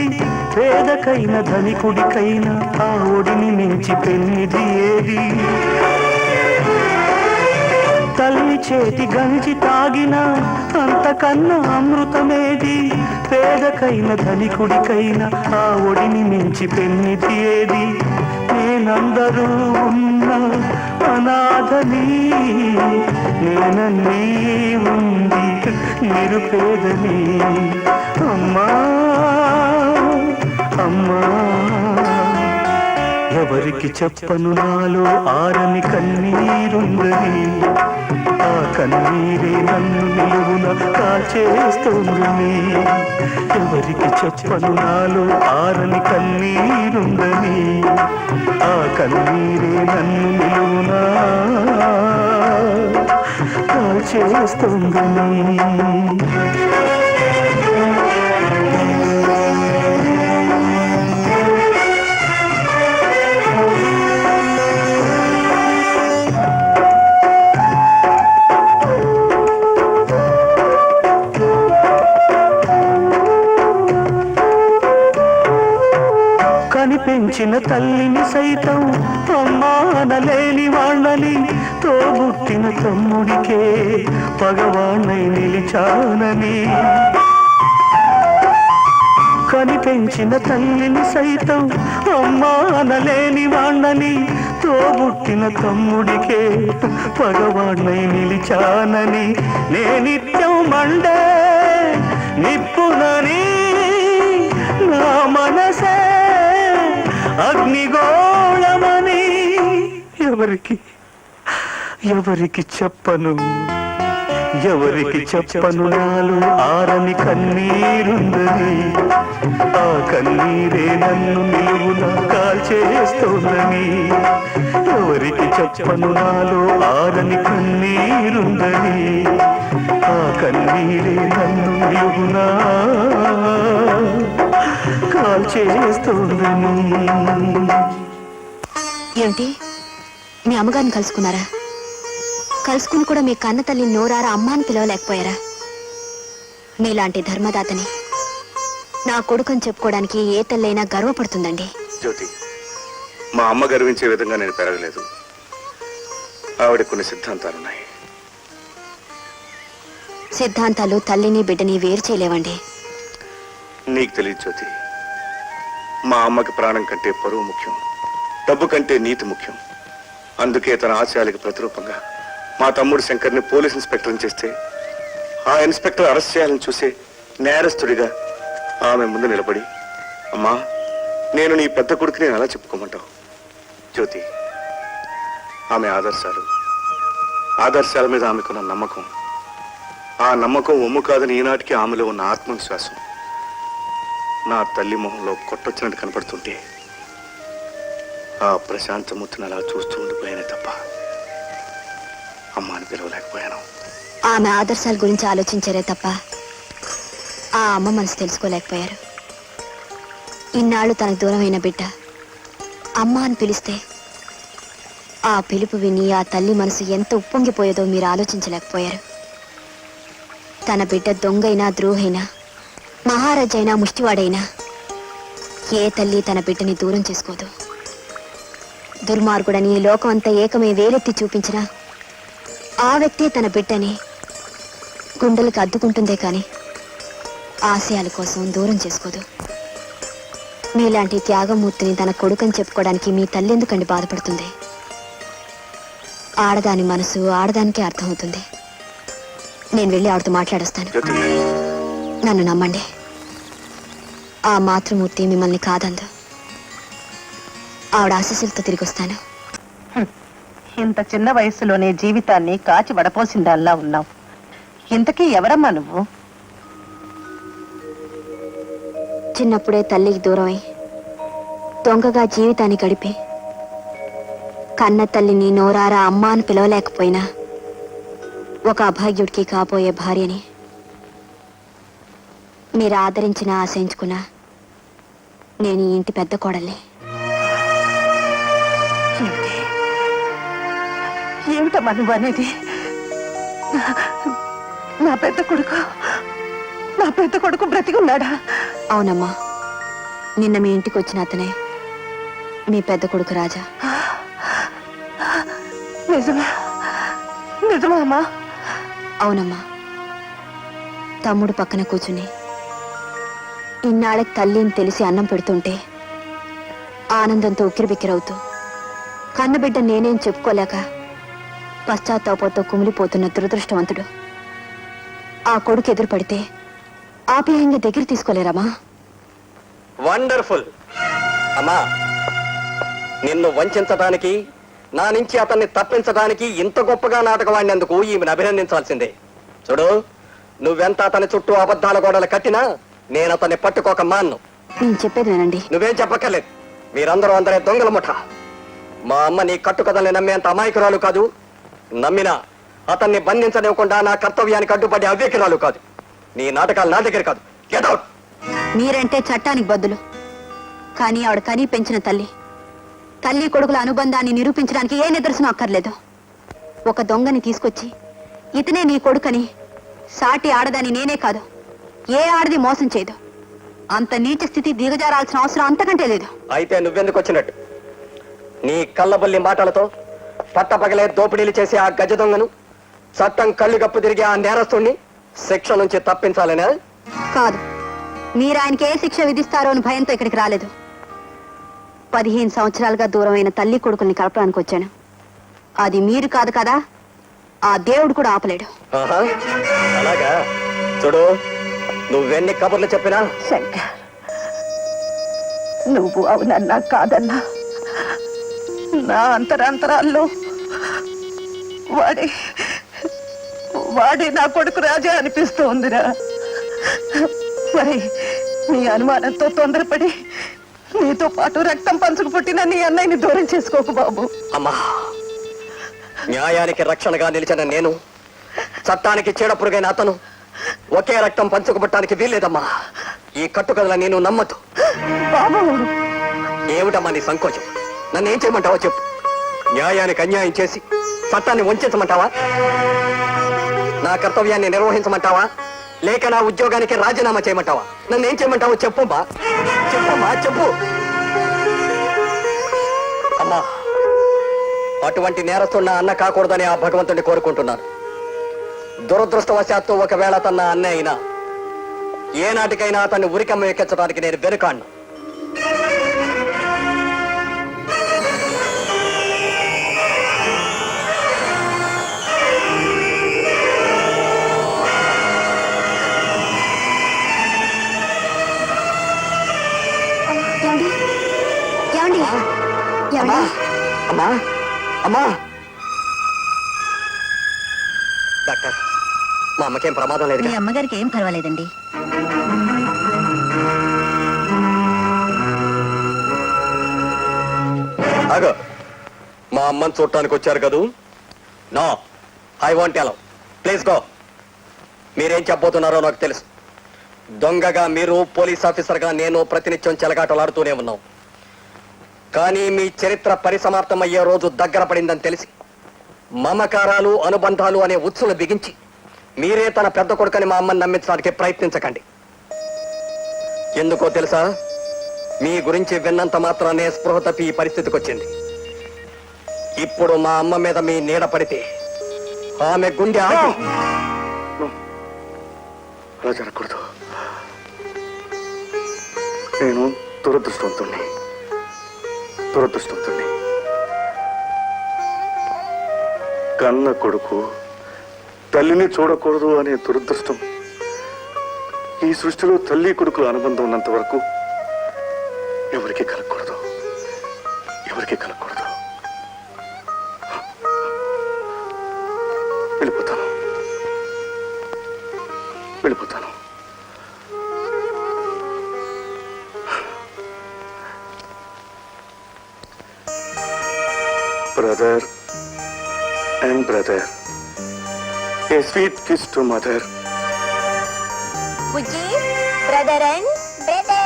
పేదకైన ధనికుడికైనా ఆ ఒడిని మించి పెన్నిది ఏది. తల్లి చేతి గంజి తాగిన అంతకన్నా అమృతమేది, పేదకైన ధనికుడికైనా ఆ ఒడిని మించి పెన్నిది ఏది. నేనందరూ ఉన్న అనాథని, నేనన్నీ ఉంది నిరుపేదని. అమ్మా అమ్మా, ఎవరికి చెప్పను నాలో ఆరని కన్నీరుందని, ఆ కన్నీరే నన్ను నిలువున కాచేస్తోందని. ఎవరికి చెప్పను నాలో ఆరని కన్నీరుందని, ఆ కన్నీరే నన్ను నిలువున కాచేస్తోందని. కనిపించిన తల్లిని సైతం అమ్మా అనలేని వాళ్ళని, తోబుట్టిన తమ్ముడికే పగవాణ్ణై నిలిచానని. కనిపించిన తల్లిని సైతం అమ్మా అనలేని వాళ్ళని, తోబుట్టిన తమ్ముడికే పగవాణ్ణై నిలిచానని. నే నిత్యం మండే నిప్పునని, నా మనసే అగ్నిగోళమని. ఎవరికి చెప్పను, ఎవరికి చెప్పను నాలో ఆరని కన్నీరుందని, ఆ కన్నీరే నన్ను నిలువున కాల్చేస్తోందని. ఎవరికి చెప్పను నాలో ఆరని కన్నీరుందని, ఆ కన్నీరే నన్ను నిలువున కాల్చేస్తోందని. ఏమిటి, మీ అమ్మగారిని కలుసుకున్నారా? కలుసుకుని కూడా మీ కన్న తల్లి నోరారా అమ్మ అని పిలవలేకపోయారా? మీలాంటి ధర్మదాతని నా కొడుకని చెప్పుకోవడానికి ఏ తల్లైనా గర్వపడుతుందండి. జ్యోతి, మా అమ్మ గర్వించే విధంగా నేను పెరగలేదు. ఆవిడ కొన్ని సిద్ధాంతాలున్నాయి. సిద్ధాంతాలు తల్లిని బిడ్డని వేరు చేయలేవండి. నీకు తెలియదు జ్యోతి, మా అమ్మకి ప్రాణం కంటే పరువు ముఖ్యం, డబ్బు కంటే నీతి ముఖ్యం. అందుకే తన ఆశయాలకు ప్రతిరూపంగా మా తమ్ముడు శంకర్ని పోలీస్ ఇన్స్పెక్టర్ని చేస్తే, ఆ ఇన్స్పెక్టర్ అరెస్ట్ చేయాలని చూసే నేరస్తుడిగా ఆమె ముందు నిలబడి, అమ్మా నేను నీ పెద్ద కొడుకు నేను ఎలా చెప్పుకోమంటావు? జ్యోతి, ఆమె ఆదర్శాల మీద ఆమెకున్న నమ్మకం, ఆ నమ్మకం ఒమ్ము కాదని ఈనాటికి ఆమెలో ఉన్న ఆత్మవిశ్వాసం నా తల్లి మొహంలో కొట్టొచ్చినట్టు కనపడుతుంటే ఆ ప్రశాంతమూర్తిని అలా చూస్తూ ఉండిపోయానే తప్ప అమ్మాని పిలవలేకపోయాను. ఆమె ఆదర్శాల గురించి ఆలోచించారే తప్ప ఆ అమ్మ మనసు తెలుసుకోలేకపోయారు. ఇన్నాళ్ళు తనకు దూరమైన బిడ్డ అమ్మ అని పిలిస్తే ఆ పిలుపు విని ఆ తల్లి మనసు ఎంత ఉప్పొంగిపోయేదో మీరు ఆలోచించలేకపోయారు. తన బిడ్డ దొంగైనా ద్రోహైనా మహారాజైనా ముష్టివాడైనా ఏ తల్లి తన బిడ్డని దూరం చేసుకోదు. దుర్మార్గుడని ఈ లోకం అంతా ఏకమే వేలెత్తి చూపించినా ఆ వ్యక్తే తన బిడ్డని గుండెలకు అద్దుకుంటుందే కానీ ఆశయాల కోసం దూరం చేసుకోదు. మీలాంటి త్యాగమూర్తిని తన కొడుకని చెప్పుకోవడానికి మీ తల్లి ఎందుకండి బాధపడుతుంది? ఆడదాని మనసు ఆడదానికే అర్థమవుతుంది. నేను వెళ్ళి ఆవిడతో మాట్లాడొస్తాను. నన్ను నమ్మండి, ఆ మాతృమూర్తి మిమ్మల్ని కాదందు. ఆవిడ ఆశీస్సులతో తిరిగి వస్తాను. ఇంత చిన్న వయసులోనే జీవితాన్ని కాచి వడపోసిందల్లా ఉన్నావు. ఇంతకీ ఎవరమ్మా నువ్వు? చిన్నప్పుడే తల్లికి దూరమై దొంగగా జీవితాన్ని గడిపి కన్న తల్లిని నోరారా అమ్మ అని పిలవలేకపోయినా ఒక అభాగ్యుడికి కాబోయే భార్యని. మీరు ఆదరించిన ఆశయించుకున్నా నేను ఈ ఇంటి పెద్ద కోడల్ని. ఏమిటమ్మా నువ్వు అనేది? నా పెద్ద కొడుకు బ్రతికున్నాడా? అవునమ్మా, నిన్న మీ ఇంటికి వచ్చిన అతనే మీ పెద్ద కొడుకు రాజా. నిజమా అమ్మా? అవునమ్మా, తమ్ముడు పక్కన కూర్చుని ఇన్నాళ్ళకి తల్లిని తెలిసి అన్నం పెడుతుంటే ఆనందంతో ఉక్కిరిబిక్కిరవుతూ కన్నబిడ్డ నేనేం చెప్పుకోలేక పశ్చాత్తాపంతో కుమిలిపోతున్న దురదృష్టవంతుడు ఆ కొడుకు ఎదురు పడితే ఆప్యాయంగా దగ్గర తీసుకోలేరమ్మా. వండర్ఫుల్ అమ్మా, నిన్ను వంచడానికి, నా నుంచి అతన్ని తప్పించడానికి ఇంత గొప్పగా నాటకం ఆడినందుకు ఈమెను అభినందించాల్సిందే. చూడు, నువ్వెంత అతని చుట్టూ అబద్ధాల గోడలు కట్టినా నేను అతన్ని పట్టుకోక మాన్ను. నేను చెప్పేది వినండి. నువ్వేం చెప్పక్కర్లేదు. మీరందరూ అందరే దొంగల ముఠ. మా అమ్మ నీ కట్టుకథల్ని నమ్మేంత అమాయకురాలు కాదు. నమ్మినా అతన్ని బంధించనివ్వకుండా నా కర్తవ్యానికి అడ్డుపడే అవ్యకురాలు కాదు. నీ నాటకాలు నా దగ్గర కాదు. Get out. మీరంటే చట్టానికి బద్దులు, కానీ ఆవిడ కనీ పెంచిన తల్లి. తల్లి కొడుకుల అనుబంధాన్ని నిరూపించడానికి ఏ నిదర్శనం అక్కర్లేదు. ఒక దొంగని తీసుకొచ్చి ఇతనే నీ కొడుకని సాటి ఆడదాని నేనే కాదు, ఏ ఆడది మోసం చేయదు. అంత నీచ స్థితి దిగజారాల్సిన అవసరం అంతకంటే లేదు. అయితే నువ్వెందుకు వచ్చినట్టు? నీ కళ్ళబొల్లి మాటలతో పట్టపగలే దోపిడీలు చేసే ఆ గజ దొంగను, చట్టం కళ్ళు గప్పు తిరిగి ఆ నేరస్తుణ్ణి శిక్ష నుంచి తప్పించాలనే? కాదు, మీరు ఆయనకి ఏ శిక్ష విధిస్తారో అని భయంతో ఇక్కడికి రాలేదు. 15 సంవత్సరాలుగా దూరమైన తల్లి కొడుకుల్ని కలపడానికి వచ్చాను. అది మీరు కాదు కదా, ఆ దేవుడు కూడా ఆపలేడు. ఆహా, అలాగా? చూడు, నువ్వెన్ని కబుర్లు చెప్పినా శంకర్, నువ్వు అవునన్నా కాదన్నా నా అంతరాంతరాల్లో వాడే నా కొడుకు రాజా అనిపిస్తోందిరా. మరి నీ అనుమానంతో తొందరపడి నీతో పాటు రక్తం పంచుకు పుట్టిన నీ అన్నయ్యని దూరం చేసుకోకు బాబు. అమ్మా, న్యాయానికి రక్షణగా నిలిచిన నేను, చట్టానికి చీడపురుగైన అతను ఒకే రక్తం పంచుకుపట్టడానికి వీల్లేదమ్మా. ఈ కట్టుకథల నేను నమ్మదు. బాబు, ఏమిటమ్మా నీ సంకోచం? నన్ను ఏం చేయమంటావో చెప్పు. న్యాయానికి అన్యాయం చేసి చట్టాన్ని వంచమంటావా? నా కర్తవ్యాన్ని నిర్వహించమంటావా? లేక నా ఉద్యోగానికి రాజీనామా చేయమంటావా? నన్ను ఏం చేయమంటావో చెప్పమ్మా. చెప్పమ్మా, చెప్పు. అమ్మా, అటువంటి నేరస్తున్న అన్న కాకూడదని ఆ భగవంతుడిని కోరుకుంటున్నాను. దురదృష్టవశాత్తు ఒకవేళ తన అన్న అయినా ఏనాటికైనా అతన్ని ఉరికమ్మ ఎక్కించడానికి నేను వెనుకాడ్ను. అమ్మా, అమ్మా, అమ్మా. డాక్టర్, మా అమ్మకేం ప్రమాదం లేదు. మీ అమ్మగారికి ఏం పర్వాలేదండి. ఆగో, మా అమ్మని చూడటానికి వచ్చారు కదూ? No, I want allow. Please go. మీరేం చెప్పబోతున్నారో నాకు తెలుసు. దొంగగా మీరు, పోలీస్ ఆఫీసర్గా నేను ప్రతినిత్యం చెలగాటలాడుతూనే ఉన్నాం. కానీ మీ చరిత్ర పరిసమాప్తమయ్యే రోజు దగ్గర పడిందని తెలిసి మమకారాలు, అనుబంధాలు అనే ఉచ్చులు బిగించి మీరే తన పెద్ద కొడుకని మా అమ్మని నమ్మించడానికి ప్రయత్నించకండి. ఎందుకో తెలుసా? మీ గురించి విన్నంత మాత్రానే స్పృహ తప్పి ఈ పరిస్థితికి వచ్చింది. ఇప్పుడు మా అమ్మ మీద మీ నీడ పడితే ఆమె గుండె ఆగి. అలా జరగకూడదు. నేను దురదృష్టవంతుణ్ణి. కన్న కొడుకు తల్లిని చూడకూడదు అనే దురదృష్టం ఈ సృష్టిలో తల్లి కొడుకుల అనుబంధం ఉన్నంత వరకు ఎవరికి కలగకూడదు. వెళ్ళిపోతాను. Brother and brother, a sweet kiss to mother. Uji, brother and brother,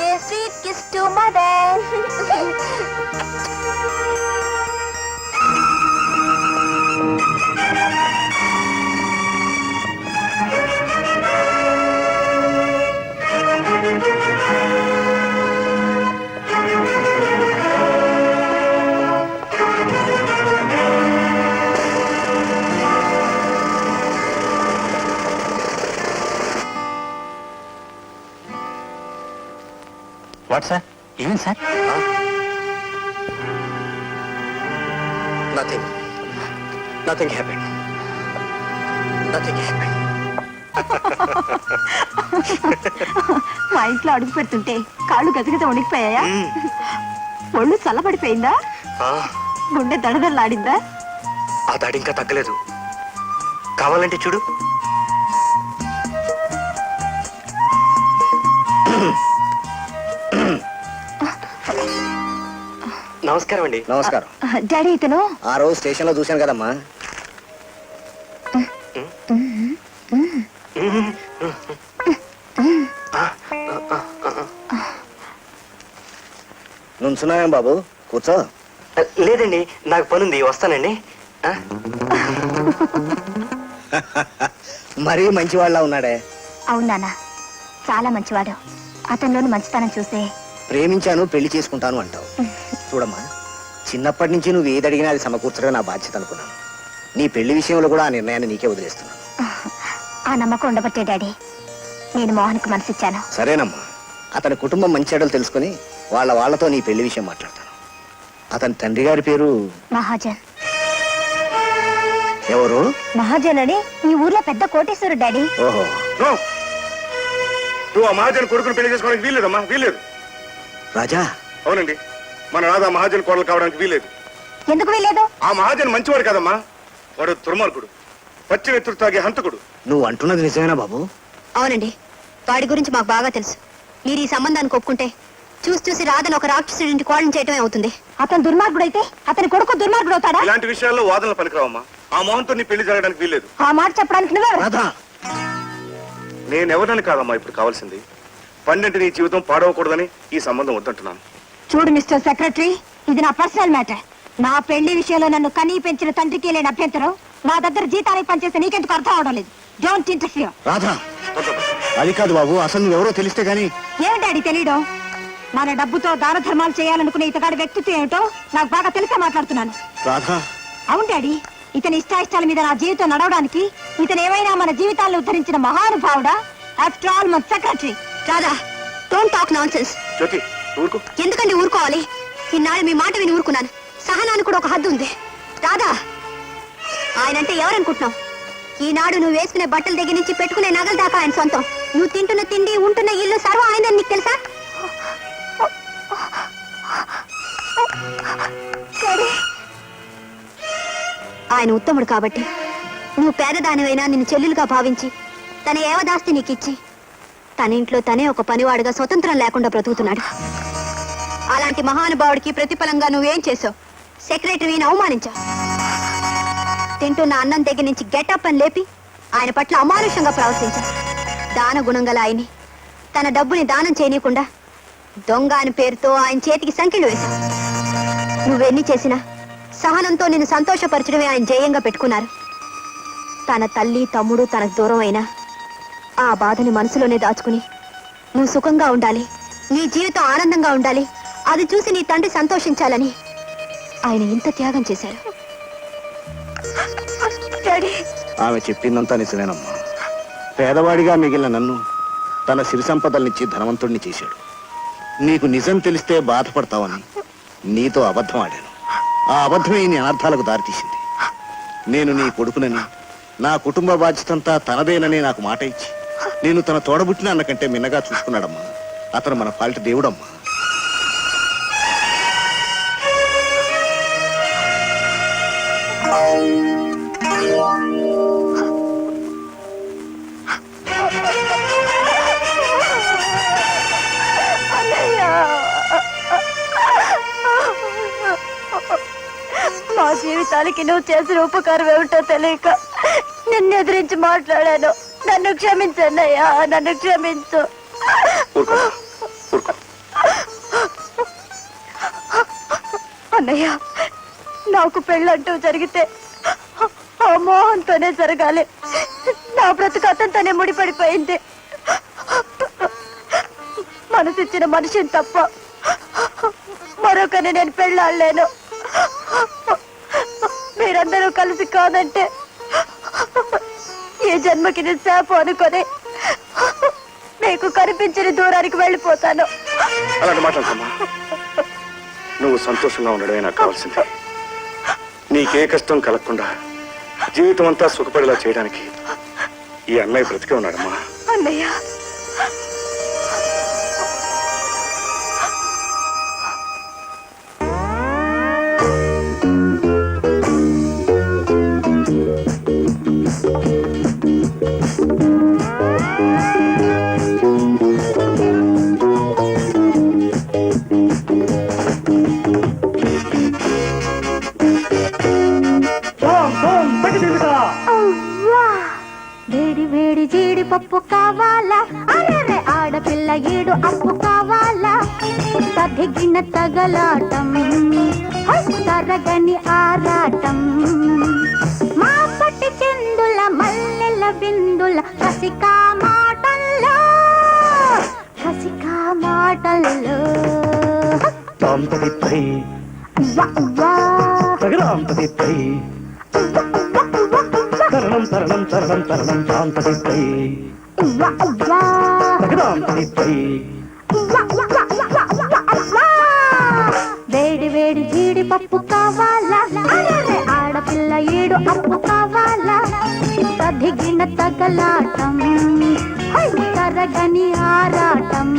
a sweet kiss to mother. What sir ఏం sir? Nothing nothing happened nothing happened. మా ఇంట్లో అడుగు పెడుతుంటే కాళ్ళు గజగజ వణికిపోయాయా? ఒళ్ళు చల్లబడిపోయిందా? గుండె దడదల్లాడిందా? ఆ దాడి ఇంకా తగ్గలేదు. కావాలంటే చూడు. నమస్కారం అండి. నమస్కారం. డాడీ ఇతను ఆ రోజు స్టేషన్ లో చూశాను కదమ్మా. నుంచున్నావేం బాబు, కూర్చో. లేదండి, నాకు పనుంది, వస్తానండి. మరీ మంచివాళ్ళ ఉన్నాడే. అవునా? చాలా మంచివాడు. అతనిలోని మంచితనం చూసే ప్రేమించాను, పెళ్లి చేసుకుంటాను అంటావు. చూడమ్మా, చిన్నప్పటి నుంచి నువ్వు ఏది అడిగినా అది సమకూర్చడం నా బాధ్యత అనుకున్నాను. నీ పెళ్లి విషయంలో కూడా ఆ నిర్ణయాన్ని నీకే వదిలేస్తున్నాను. ఆ నమ్మకం ఉండబట్టే డాడీ నేను మోహన్కి మనసిచ్చాను. సరేనమ్మా, అతని కుటుంబం మంచి చెడ్డలు తెలుసుకుని వాళ్ళతో నీ పెళ్లి విషయం మాట్లాడతాను. అతని తండ్రి గారి పేరు మహాజన్. ఎవరు? మహాజన్ అని ఈ ఊర్లో పెద్ద కోటేశ్వరుడు డాడీ. ఓహో. నువ్వు ఆ మహాజన్ కొడుకుని పెళ్లి చేసుకోవడానికి వీల్లేదమ్మా, వీల్లేదు. రాజా? అవునండి, మన రాధా మహాజన్ కోడలు కావడానికి వీల్లేదు. ఎందుకు వీల్లేదు? ఆ మహాజన్ మంచివాడు కదమ్మా, వాడు దుర్మార్గుడు, పచ్చి నెత్తురు తాగే హంతకుడు. నువ్వు అంటున్నది నిజమేనా బాబు? అవునండి, వాడి గురించి మాకు బాగా తెలుసు. మీరు ఈ సంబంధానికి ఒప్పుకుంటే చూసి రాధను ఒక రాక్షసుడి కోడని చేయటమే అవుతుంది. అతను దుర్మార్గుడైతే అతని కొడుకు దుర్మార్గుడు అవుతాడా? ఇలాంటి విషయాల్లో వాదనలు పనికిరావమ్మా. ఆ మోహన్తో నీ పెళ్లి జరగడానికి వీల్లేదు. ఆ మాట చెప్పడానికి నువ్వే. రాధా, నేనెవరని కాదమ్మా ఇప్పుడు కావాల్సింది. పండింటి నీ జీవితం పాడవకూడదని ఈ సంబంధం వద్దంటున్నాను. చూడు మిస్టర్ సెక్రటరీ, ఇది నా పర్సనల్ మ్యాటర్. నా పెళ్లి విషయంలో నన్ను కనీ పెంచిన తండ్రికి లేని అభ్యంతరం నా దగ్గర జీతానికి పనిచేస్తే నీకెందుకు అర్థం అవడం లేదు? Don't interfere. రాధా, అది కాదు బాబు, అసలు నువ్వెవరో తెలిస్తే గానీ. ఏమిటి డాడీ తెలియడం? మన డబ్బుతో దాన ధర్మాలు చేయాలనుకునే ఇతగాడి వ్యక్తిత్వం ఏమిటో నాకు బాగా తెలిసే మాట్లాడుతున్నాను. రాధా. అవును డాడీ, ఇతని ఇష్టాయిష్టాల మీద నా జీవితం నడవడానికి ఇతను ఏమైనా మన జీవితాలను ఉద్ధరించిన మహానుభావుడా? ఆఫ్టర్ ఆల్ మన secretary. Radha, don't talk nonsense. Jyothi, ఊరుకో. ఎందుకండి ఊరుకోవాలి? ఈనాడు మీ మాట విని ఊరుకున్నాను. సహనానికి కూడా ఒక హద్దు ఉంది. రాధా, ఆయనంటే ఎవరనుకుంటున్నావు? ఈనాడు నువ్వు వేసుకునే బట్టల దగ్గర నుంచి పెట్టుకునే నగల దాకా ఆయన సొంతం. నువ్వు తింటున్న తిండి, ఉంటున్న ఇల్లు సర్వం ఆయనని నీకు తెలుసా? ఆయన ఉత్తముడు కాబట్టి నువ్వు పేదదానివైనా నిన్ను చెల్లెలుగా భావించి తన ఏవదాస్తి నీకిచ్చి తన ఇంట్లో తనే ఒక పనివాడుగా స్వతంత్రం లేకుండా బ్రతుకుతున్నాడు. అలాంటి మహానుభావుడికి ప్రతిఫలంగా నువ్వేం చేసావు? సెక్రటరీని అవమానించావు. తింటున్న అన్నం దగ్గర నుంచి గెటప్ అని లేపి ఆయన పట్ల అమానుషంగా ప్రవర్తించావు. దాన గుణం గల ఆయన్ని తన డబ్బుని దానం చేయనీయకుండా దొంగ అని పేరుతో ఆయన చేతికి సంఖ్యలు వేశావు. నువ్వెన్ని చేసినా సహనంతో నిన్ను సంతోషపరచడమే ఆయన జయంగా పెట్టుకున్నారు. తన తల్లి తమ్ముడు తనకు దూరం అయినా ఆ బాధని మనసులోనే దాచుకుని నువ్వు సుఖంగా ఉండాలి, నీ జీవితం ఆనందంగా ఉండాలి, అది చూసి నీ తండ్రి సంతోషించాలని ఆయన ఇంత త్యాగం చేశారు. ఆమె చెప్పిందంతా నిజమేనమ్మా. పేదవాడిగా మిగిలిన నన్ను తన సిరి సంపదలనిచ్చి ధనవంతుడిని చేశాడు. నీకు నిజం తెలిస్తే బాధపడతావని నీతో అబద్ధం ఆడాను. ఆ అబద్ధమే నీ అనర్థాలకు దారితీసింది. నేను నీ కొడుకునని, నా కుటుంబ బాధ్యతంతా తనదేనని నాకు మాట ఇచ్చి నేను తన తోడబుట్టిన అన్నకంటే మిన్నగా చూసుకున్నాడమ్మా. అతను మన పాలిట దేవుడమ్మా. మా జీవితానికి నువ్వు చేసిన ఉపకారం ఏమిటో తెలియక నిన్ను ఎదిరించి మాట్లాడాను. నన్ను క్షమించండి అయ్యా, నన్ను క్షమించు. అన్నయ్య, నాకు పెళ్ళంటూ జరిగితే ఆ మోహన్తోనే జరగాలి. నా బ్రతుకు అతనితోనే ముడిపడిపోయింది. మనసిచ్చిన మనిషిని తప్ప మరొకరిని నేను పెళ్ళాడలేను. మీరందరూ కలిసి కాదంటే ఈ జన్మకి నేను శాపం అనుకొని మీకు కనిపించిన దూరానికి వెళ్ళిపోతాను. అలాంటి మాట్లాడతామా? నువ్వు సంతోషంగా ఉండడమే నాకు కావాల్సింది. నీకే కష్టం కలగకుండా జీవితం అంతా సుఖపడేలా చేయడానికి ఈ అన్నయ్య బ్రతికే ఉన్నాడమ్మా. అన్నయ్య వేడి వేడి జీడిపప్పు కావాలా, అరే ఆడపిల్ల ఏడు అప్పు కావాలా, తదిగిన తగలాటం తరగని ఆరాటం, మా పట్టి చెందుల మల్లెల బిందుల రసికా మాటల్లో తరణం తరణం తరణం తరణం తాంతరిపై తగదాంతరిపై వేడి వేడి జీడిపప్పు కావాలా, అరే ఆడపిల్ల ఏడు అప్పు కావాలా, తదిగిన తగలాటం తరగని ఆరాటం.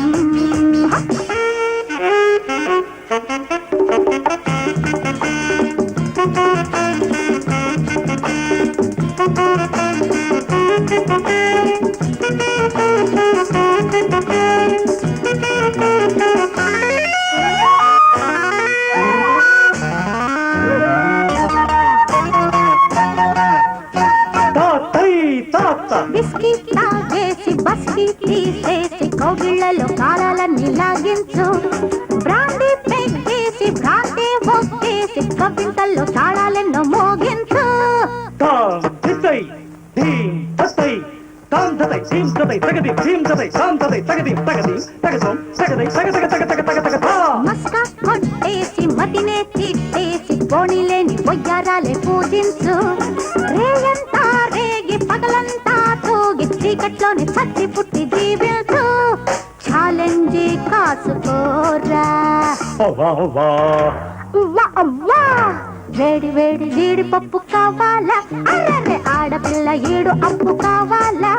బిస్కీ తాగేసి బస్కీ తీసేసి కోగిళ్లలో కాలాలన్నీ లాగించు, బ్రాండీ పెగ్గేసి భ్రాంతి ఒక్కేసి కవింతల్లో తాళాలెన్నో మోగించు. మస్కా కొట్టేసి మతినే తిట్టేసి పోనీలేని పొయ్యారాలే పూజించు, రేయంతా రేగి పగలంతా తూగి చీకట్లోని చచ్చి పుట్టి జీవించు, ఛాలెంజీ కాసుకోరా. వేడి వేడి జీడిపప్పు కావాలా, అరే ఆడపిల్ల ఏడు అప్పు కావాలా,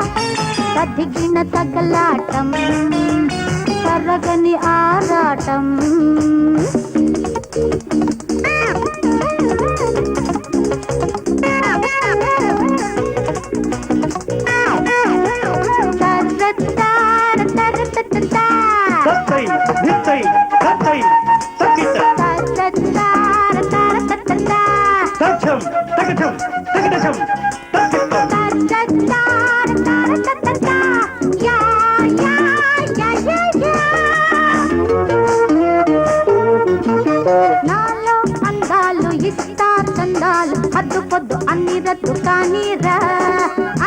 తదిగిన తగలాటం తరగని ఆరాటం. నాలో అందాలు ఇస్తా చందాలు హద్దు పొద్దు అన్ని రద్దు కానీరా,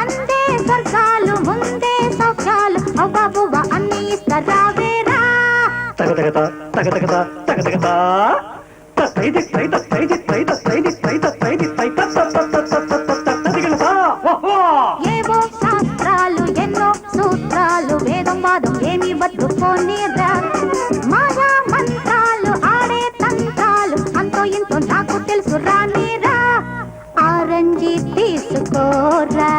అందే స్వర్గాలు ముందే సౌఖ్యాలు అవ్వబువ్వ అన్ని ఇస్తారా వేరా. తగదగత తగదగత తగదగత తైది తైద తైది తైద తైది తైద తైది తైద తదిగలతా. ఏవో శాస్త్రాలు ఎన్నో సూత్రాలు వేదం వాదం ఏమి బతుకోనీరా, మాయా మంత్రాలు ఆడే తంత్రాలు అంతో ఇంతో నాకు తెలుసు రానీరా, ఆరంజీ తీసుకోరా.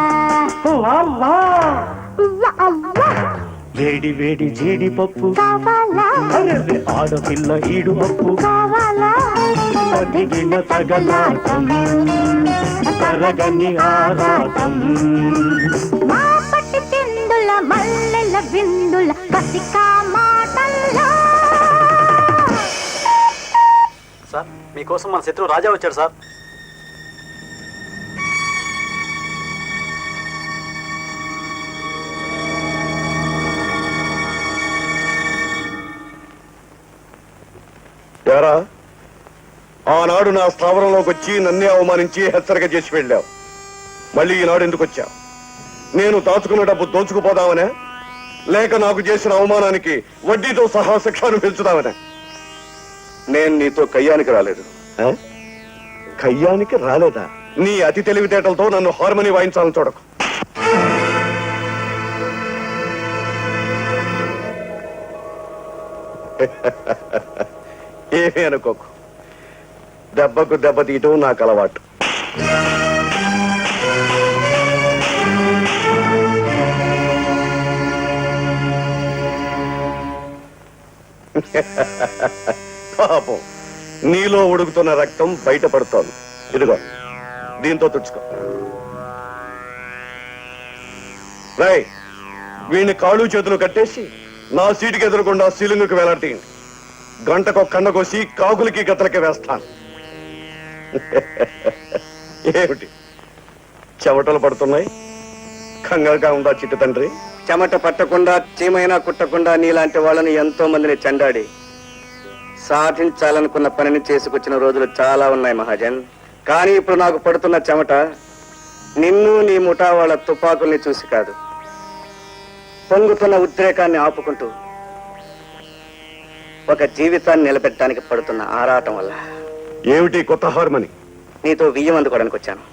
వేడి వేడి జీడిపప్పు కావాలా, అరే ఆడపిల్ల ఈడు అప్పు కావాలా, తదిగిన తగలాటం తరగని ఆరాటం, మా పట్టి చెందుల మల్లెల బిందుల కసికా మాటల్లో. సార్ మీకోసం మన శత్రువు రాజా వచ్చాడు సార్. యారా, ఆనాడు నా స్థావరంలోకి వచ్చి నన్నే అవమానించి హెచ్చరిక చేసి వెళ్ళావు. మళ్ళీ ఈనాడు ఎందుకు వచ్చావు? నేను దాచుకున్న డబ్బు దోచుకుపోదామనే, లేక నాకు చేసిన అవమానానికి వడ్డీతో సహా శిక్షను పెంచుదామనే? నేను నీతో కయ్యానికి రాలేదు. కయ్యానికి రాలేదా? నీ అతి తెలివితేటలతో నన్ను హార్మోని వాయించాలని చూడకు. ఏమీ అనుకోకు, దెబ్బకు దెబ్బ తీయటం నాకు అలవాటు. పాపం, నీలో ఉడుకుతున్న రక్తం బయటపడుతోంది. ఇదిగో దీంతో తుడుచుకో. రాయ్, వీడిని కాళ్ళు చేతులు కట్టేసి నా సీటుకి ఎదురకుండా సీలింగుకి వేలాడతీయండి. గంటకు కన్న కోసి కాకులకి గతలకి వేస్తాను. ఏమిటి చెమటలు పడుతున్నాయి? కంగారుగా ఉందా చిట్టు తండ్రి? చెమట పట్టకుండా చీమైనా కుట్టకుండా నీలాంటి వాళ్ళని ఎంతో మందిని చెండాడి సాధించాలనుకున్న పనిని చేసుకొచ్చిన రోజులు చాలా ఉన్నాయి మహాజన్. కానీ ఇప్పుడు నాకు పడుతున్న చెమట నిన్ను నీ ముఠా వాళ్ళ తుపాకుల్ని చూసి కాదు, పొంగుతున్న ఉద్రేకాన్ని ఆపుకుంటూ ఒక జీవితాన్ని నిలబెట్టడానికి పడుతున్న ఆరాటం వల్ల. ఏమిటి కొత్త హార్మని? నీతో బియ్యం అందుకోవడానికి వచ్చాను.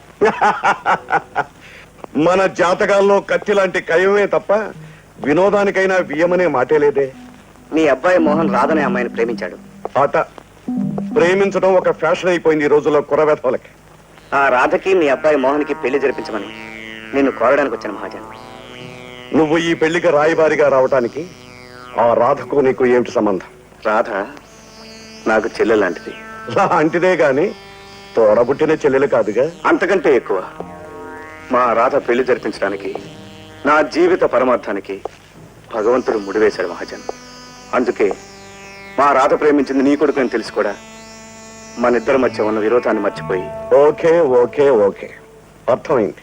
మన జాతకాల్లో కత్తి లాంటి కయమే తప్ప వినోదానికైనా వియ్యమనే మాటే లేదే. మీ అబ్బాయి మోహన్ రాధనే అమ్మాయిని ప్రేమించాడు. ఆట ప్రేమించడం ఒక ఫ్యాషన్ అయిపోయింది ఈ రోజుల్లో కుర్రవేధవులకి. ఆ రాధకి మీ అబ్బాయి మోహన్ కి పెళ్లి జరిపించమని నిన్ను కోరడానికి వచ్చాను మహాజన్. నువ్వు ఈ పెళ్లికి రాయబారిగా రావటానికి ఆ రాధకు నీకు ఏమిటి సంబంధం? రాధ నాకు చెల్లెలు లాంటిది. లాంటిదే గాని తోడబుట్టిన చెల్లెలు కాదుగా. అంతకంటే ఎక్కువ. మా రాధ పెళ్లి జరిపించడానికి నా జీవిత పరమార్థానికి భగవంతుడు ముడివేశాడు మహాజన్. అందుకే మా రాధ ప్రేమించింది నీ కొడుకు అని తెలిసి కూడా మన ఇద్దరి మధ్య ఉన్న విరోధాన్ని మర్చిపోయి. ఓకే ఓకే ఓకే, అర్థమైంది.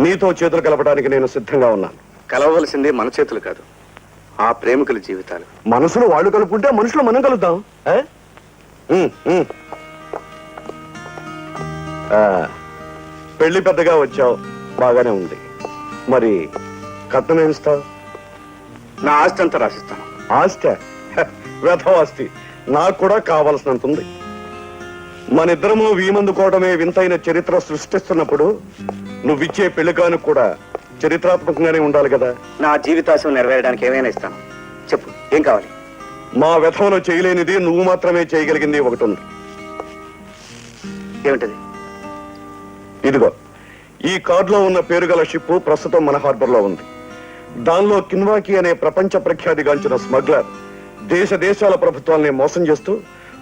నీతో చేతులు కలపడానికి నేను సిద్ధంగా ఉన్నాను. కలవవలసింది మన చేతులు కాదు, ఆ ప్రేమికుల జీవితాలు. మనసులు వాళ్ళు కలుపుకుంటే మనుషులు మనం కలుద్దాం. పెళ్లి పెద్దగా వచ్చావు, బాగానే ఉంది. మరి కట్నం ఏమిస్తావు? నా ఆస్తి అంతా రాసిస్తాను. ఆస్తి? వ్యథవాస్తి నాకు కూడా కావలసినంత ఉంది. మనిద్దరము వీమందుకోవడమే వింతైన చరిత్ర సృష్టిస్తున్నప్పుడు నువ్విచ్చే పెళ్లికాను కూడా చరిత్రాత్మకంగానే ఉండాలి కదా. నా జీవితాశం నెరవేరడానికి ఏమైనా ఇస్తాను. చెప్పు, ఏం కావాలి? మా వ్యథంలో చేయలేనిది నువ్వు మాత్రమే చేయగలిగింది ఒకటి ఉంది. ఏమిటది? ఇదిగో, ఈ కార్డులో ఉన్న పేరు గల షిప్పు ప్రస్తుతం మన హార్బర్ లో ఉంది. దానిలో కిన్వాకి అనే ప్రపంచ ప్రఖ్యాతిగాంచిన స్మగ్లర్ దేశ దేశాల ప్రభుత్వాల్ని మోసం చేస్తూ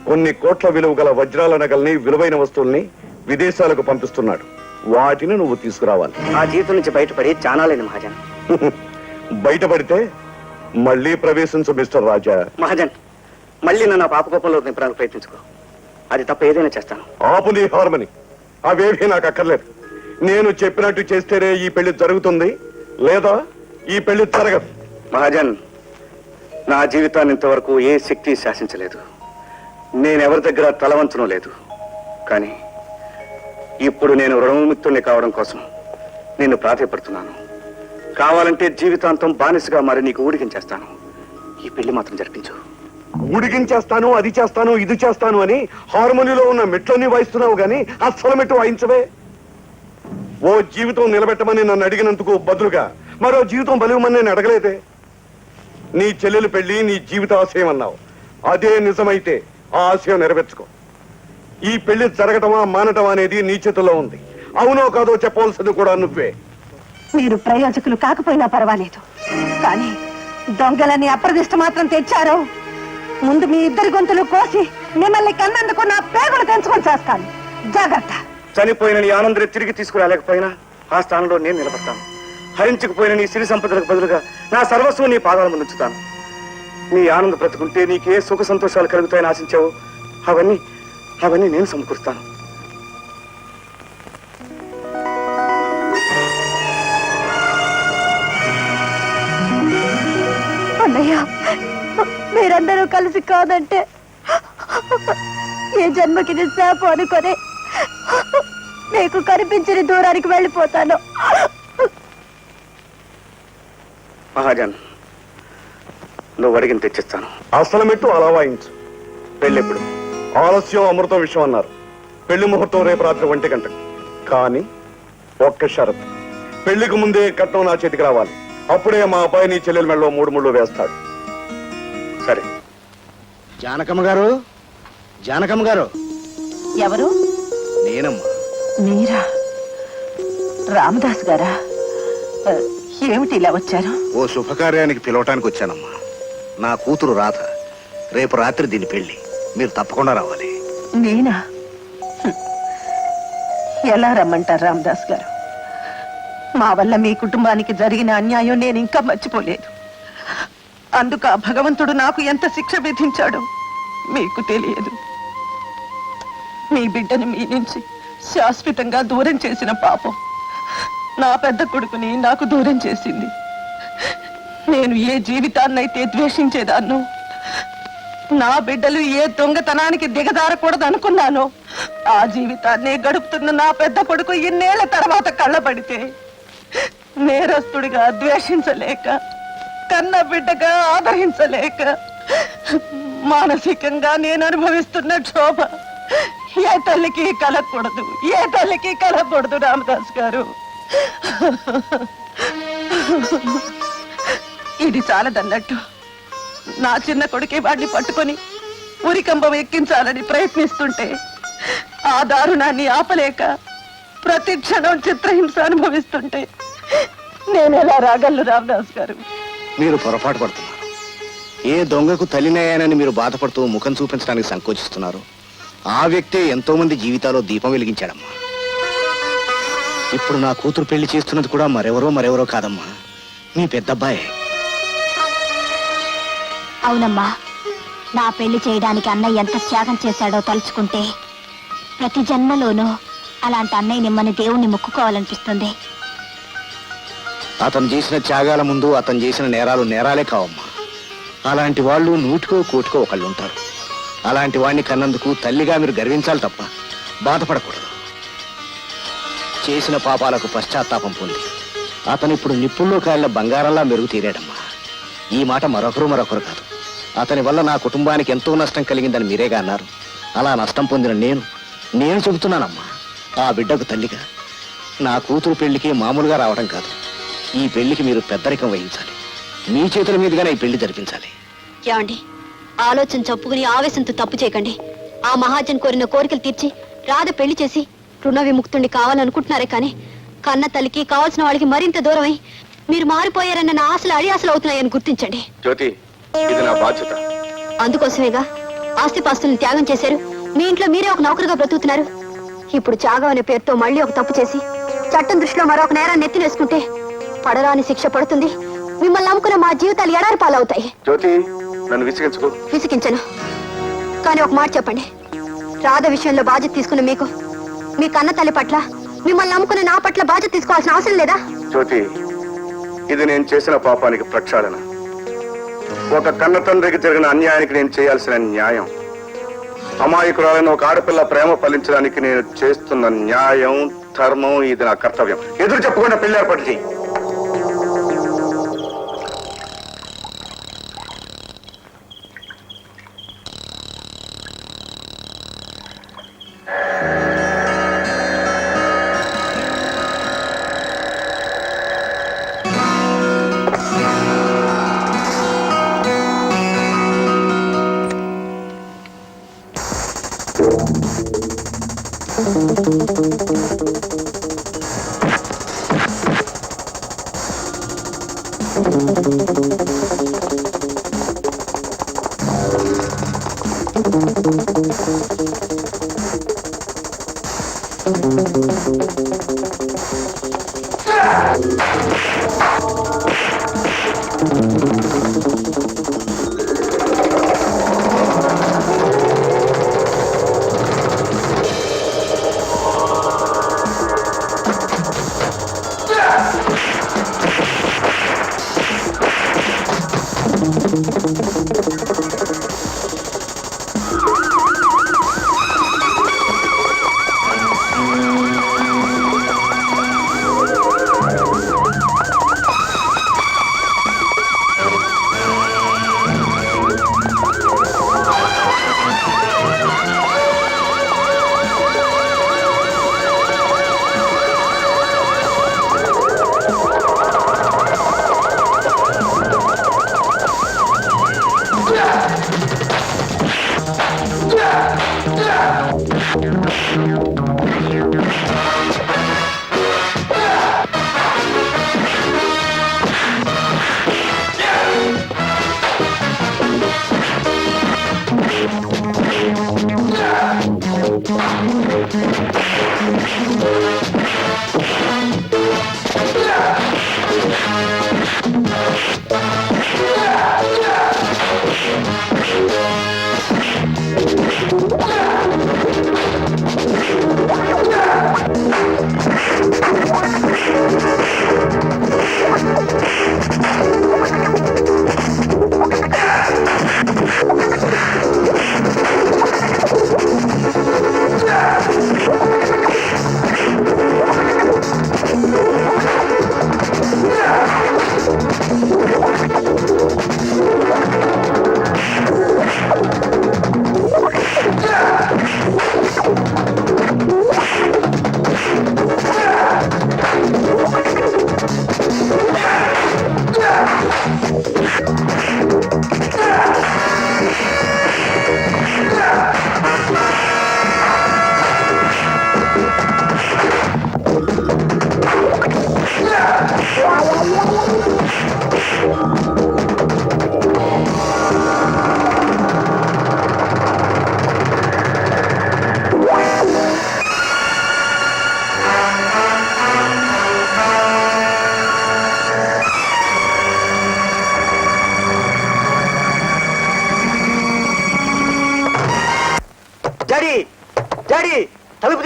కొన్ని కోట్ల విలువ గల వజ్రాల నగల్ని, విలువైన వస్తువుల్ని విదేశాలకు పంపిస్తున్నాడు. వాటిని నువ్వు తీసుకురావాలి. ఆ జీవితం నుంచి బయటపడి చానాలేదు మహాజన్. బయటపడితే మళ్ళీ ప్రవేశించు మిస్టర్ రాజా. మహాజన్, మళ్ళీ నన్ను ఆ పాపకోపంలో నింపడానికి ప్రయత్నించుకో. అది తప్ప ఏదైనా చేస్తాను. ఆపు నీ హార్మని. అవేమీ నాకు అక్కర్లేదు. నేను చెప్పినట్టు చేస్తేనే ఈ పెళ్లి జరుగుతుంది, లేదా ఈ పెళ్లి జరగదు. మహాజన్, నా జీవితాన్ని ఇంతవరకు ఏ శక్తి శాసించలేదు. నేనెవరి దగ్గర తలవంచడం లేదు. కానీ ఇప్పుడు నేను రుణముక్తుణ్ణి కావడం కోసం నిన్ను ప్రాధాయపడుతున్నాను. కావాలంటే జీవితాంతం బానిసగా మారి నీకు ఊడికించేస్తాను. ఈ పెళ్లి మాత్రం జరిపించు. ఊడికించేస్తాను, అది చేస్తాను, ఇది చేస్తాను అని హార్మోనిలో ఉన్న మెట్లన్నీ వాయిస్తున్నావు గాని అస్సలు మెట్టు వాయించవే. ఓ జీవితం నిలబెట్టమని నన్ను అడిగినందుకు బదులుగా మరో జీవితం బలివమని నేను అడగలేదే. నీ చెల్లెలు పెళ్లి నీ జీవిత ఆశయం అన్నావు. అదే నిజమైతే ఆ ఆశయం నెరవేర్చుకో. ఈ పెళ్లి జరగటమా మానటమా అనేది నీ చేతుల్లో ఉంది. అవునో కాదో చెప్పవలసింది కూడా నువ్వే. మీరు ప్రయోజకులు కాకపోయినా పర్వాలేదు, కానీ దొంగలని అప్రదిష్ట మాత్రం తెచ్చారు. ముందు మీ ఇద్దరి గొంతులు కోసి మిమ్మల్ని కన్నందుకు నా పేగులు తెంచుకొని చేస్తాను. జాగ్రత్త. చనిపోయిన నీ ఆనందరి తిరిగి తీసుకురాలేకపోయినా ఆ స్థానంలో నేను నిలబడతాను. హరించుకుపోయిన నీ సిరి సంపదలకు బదులుగా నా సర్వస్వం నీ పాదాల ముందు ఉంచుతాను. నీ ఆనంద బ్రతుకుంటే నీకే సుఖ సంతోషాలు కలుగుతాయని ఆశించావు, అవన్నీ నేను సమకూరుస్తాను. అన్నయ్య, మీరందరూ కలిసి కాదంటే ఏ జన్మకి శాపం అనుకొని నీకు కనిపించిన దూరానికి వెళ్ళిపోతాను. మహాజన్, నువ్వు అడిగిన తెచ్చిస్తాను. అసలు మెట్టు అలా వాయించు. పెళ్ళెప్పుడు? ఆలస్యం అమృతం విషయం అన్నారు. పెళ్లి ముహూర్తం రేపు రాత్రి 1 గంటకు. కానీ ఒక్క షరతు, పెళ్లికి ముందే కట్నం నా చేతికి రావాలి. అప్పుడే మా అబ్బాయి నీ చెల్లెల మెడలో 3 ముళ్ళు వేస్తాడు. సరే, జానకమ్మ గారు, జానకమ్మ గారు, ఎవరు? నేనమ్మా. మీరా? రామదాస్ గారా? ఏమిటి ఇలా వచ్చారు? ఓ శుభకార్యానికి పిలవటానికి వచ్చానమ్మా. నా కూతురు రాధ, రేపు రాత్రి దీని పెళ్లి, మీరు తప్పకుండా రావాలి. నేనా? ఎలా రమ్మంటారు రామదాస్ గారు? మా వల్ల మీ కుటుంబానికి జరిగిన అన్యాయం నేను ఇంకా మర్చిపోలేదు. అందుకు ఆ భగవంతుడు నాకు ఎంత శిక్ష విధించాడో మీకు తెలియదు. మీ బిడ్డని మీ నుంచి శాశ్వతంగా దూరం చేసిన పాపం నా పెద్ద కొడుకుని నాకు దూరం చేసింది. నేను ఏ జీవితాన్నైతే ద్వేషించేదాన్నో, నా బిడ్డలు ఏ దొంగతనానికి దిగజారకూడదు అనుకున్నానో, ఆ జీవితాన్ని గడుపుతున్న నా పెద్ద కొడుకు ఇన్నేళ్ల తర్వాత కళ్ళబడితే నేరస్తుడిగా ద్వేషించలేక, కన్న బిడ్డగా ఆదరించలేక, మానసికంగా నేను అనుభవిస్తున్న క్షోభ ఏ తల్లికి కలగకూడదు, ఏ తల్లికి కలగకూడదు రామదాస్ గారు. ఇది చాలదన్నట్టు నా చిన్న కొడుకే వాడిని పట్టుకొని ఉరికంబం ఎక్కించాలని ప్రయత్నిస్తుంటే ఆ దారుణాన్ని ఆపలేక ప్రతి క్షణం చిత్రహింస అనుభవిస్తుంటే నేను ఎలా రాగలను రామదాస్ గారు? మీరు పొరపాటు పడుతున్నారు. ఏ దొంగకు తల్లినయ్యానని మీరు బాధపడుతూ ముఖం చూపించడానికి సంకోచిస్తున్నారు. ఆ వ్యక్తే ఎంతో మంది జీవితాల్లో దీపం వెలిగించాడమ్మా. ఇప్పుడు నా కూతురు పెళ్లి చేస్తున్నది కూడా మరెవరో కాదమ్మా, మీ పెద్దబ్బాయే. అవునమ్మా, నా పెళ్లి చేయడానికి అన్నయ్య ఎంత త్యాగం చేశాడో తలుచుకుంటే ప్రతి జన్మలోనూ అలాంటి అన్నయ్య నిమ్మని దేవుణ్ణి మొక్కుకోవాలనిపిస్తుంది. అతను చేసిన త్యాగాల ముందు అతను చేసిన నేరాలు నేరాలే కావమ్మా. అలాంటి వాళ్ళు 100కో 1 ఒకళ్ళు ఉంటారు. అలాంటి వాడిని కన్నందుకు తల్లిగా మీరు గర్వించాలి తప్ప బాధపడకూడదు. చేసిన పాపాలకు పశ్చాత్తాపం పొంది అతను ఇప్పుడు నిప్పుల్లో కాళ్ళ బంగారంలా మెరుగు తీరాడమ్మా. ఈ మాట మరొకరు కాదు. అతని వల్ల నా కుటుంబానికి ఎంతో నష్టం కలిగిందని మీరేగా అన్నారు. అలా నష్టం పొందిన నేను చెబుతున్నానమ్మా. ఆ బిడ్డకు తల్లిగా నా కూతురు పెళ్లికి మామూలుగా రావడం కాదు, ఈ పెళ్లికి మీరు పెద్దరికం వహించాలి. మీ చేతుల మీదుగానే ఈ పెళ్లి జరిపించాలి. ఏమండి, ఆలోచన చొప్పుకుని ఆవేశంతో తప్పు చేయకండి. ఆ మహాజన్ కోరిన కోరికలు తీర్చి రాధ పెళ్లి చేసి రుణ విముక్తుణ్ణి కావాలనుకుంటున్నారే కానీ కన్న తల్లికి కావాల్సిన వాళ్ళకి మరింత దూరమై మీరు మారిపోయారన్న నా ఆశలు అడియాసలు అవుతున్నాయని గుర్తించండి. జ్యోతి, ఇది నా బాధ్యత. అందుకోసమేగా ఆస్తిపాస్తుల్ని త్యాగం చేశారు. మీ ఇంట్లో మీరే ఒక నౌకరుగా బ్రతుకుతున్నారు. ఇప్పుడు త్యాగం అనే పేరుతో మళ్ళీ ఒక తప్పు చేసి చట్టం దృష్టిలో మరొక నేరాన్ని ఎత్తినేసుకుంటే పడరాని శిక్ష పడుతుంది. మిమ్మల్ని నమ్ముకున్న మా జీవితాలు ఎడారి పాలవుతాయి. జ్యోతి, నన్ను విసిగించుకో. విసిగించను, కానీ ఒక మాట చెప్పండి. రాధ విషయంలో బాధ్యత తీసుకున్న మీకు మీ కన్న తల్లి పట్ల, మిమ్మల్ని నమ్ముకున్న నా పట్ల బాధ్యత తీసుకోవాల్సిన అవసరం లేదా? జ్యోతి, ఇది నేను చేసిన పాపానికి ప్రక్షాళన. ఒక కన్న తండ్రికి జరిగిన అన్యాయానికి నేను చేయాల్సిన న్యాయం. అమాయకురాలైన ఒక ఆడపిల్ల ప్రేమ ఫలించడానికి నేను చేస్తున్న న్యాయం, ధర్మం. ఇది నా కర్తవ్యం. ఎదురు చెప్పకుండా పెళ్లి ఏర్పాటు చేయి.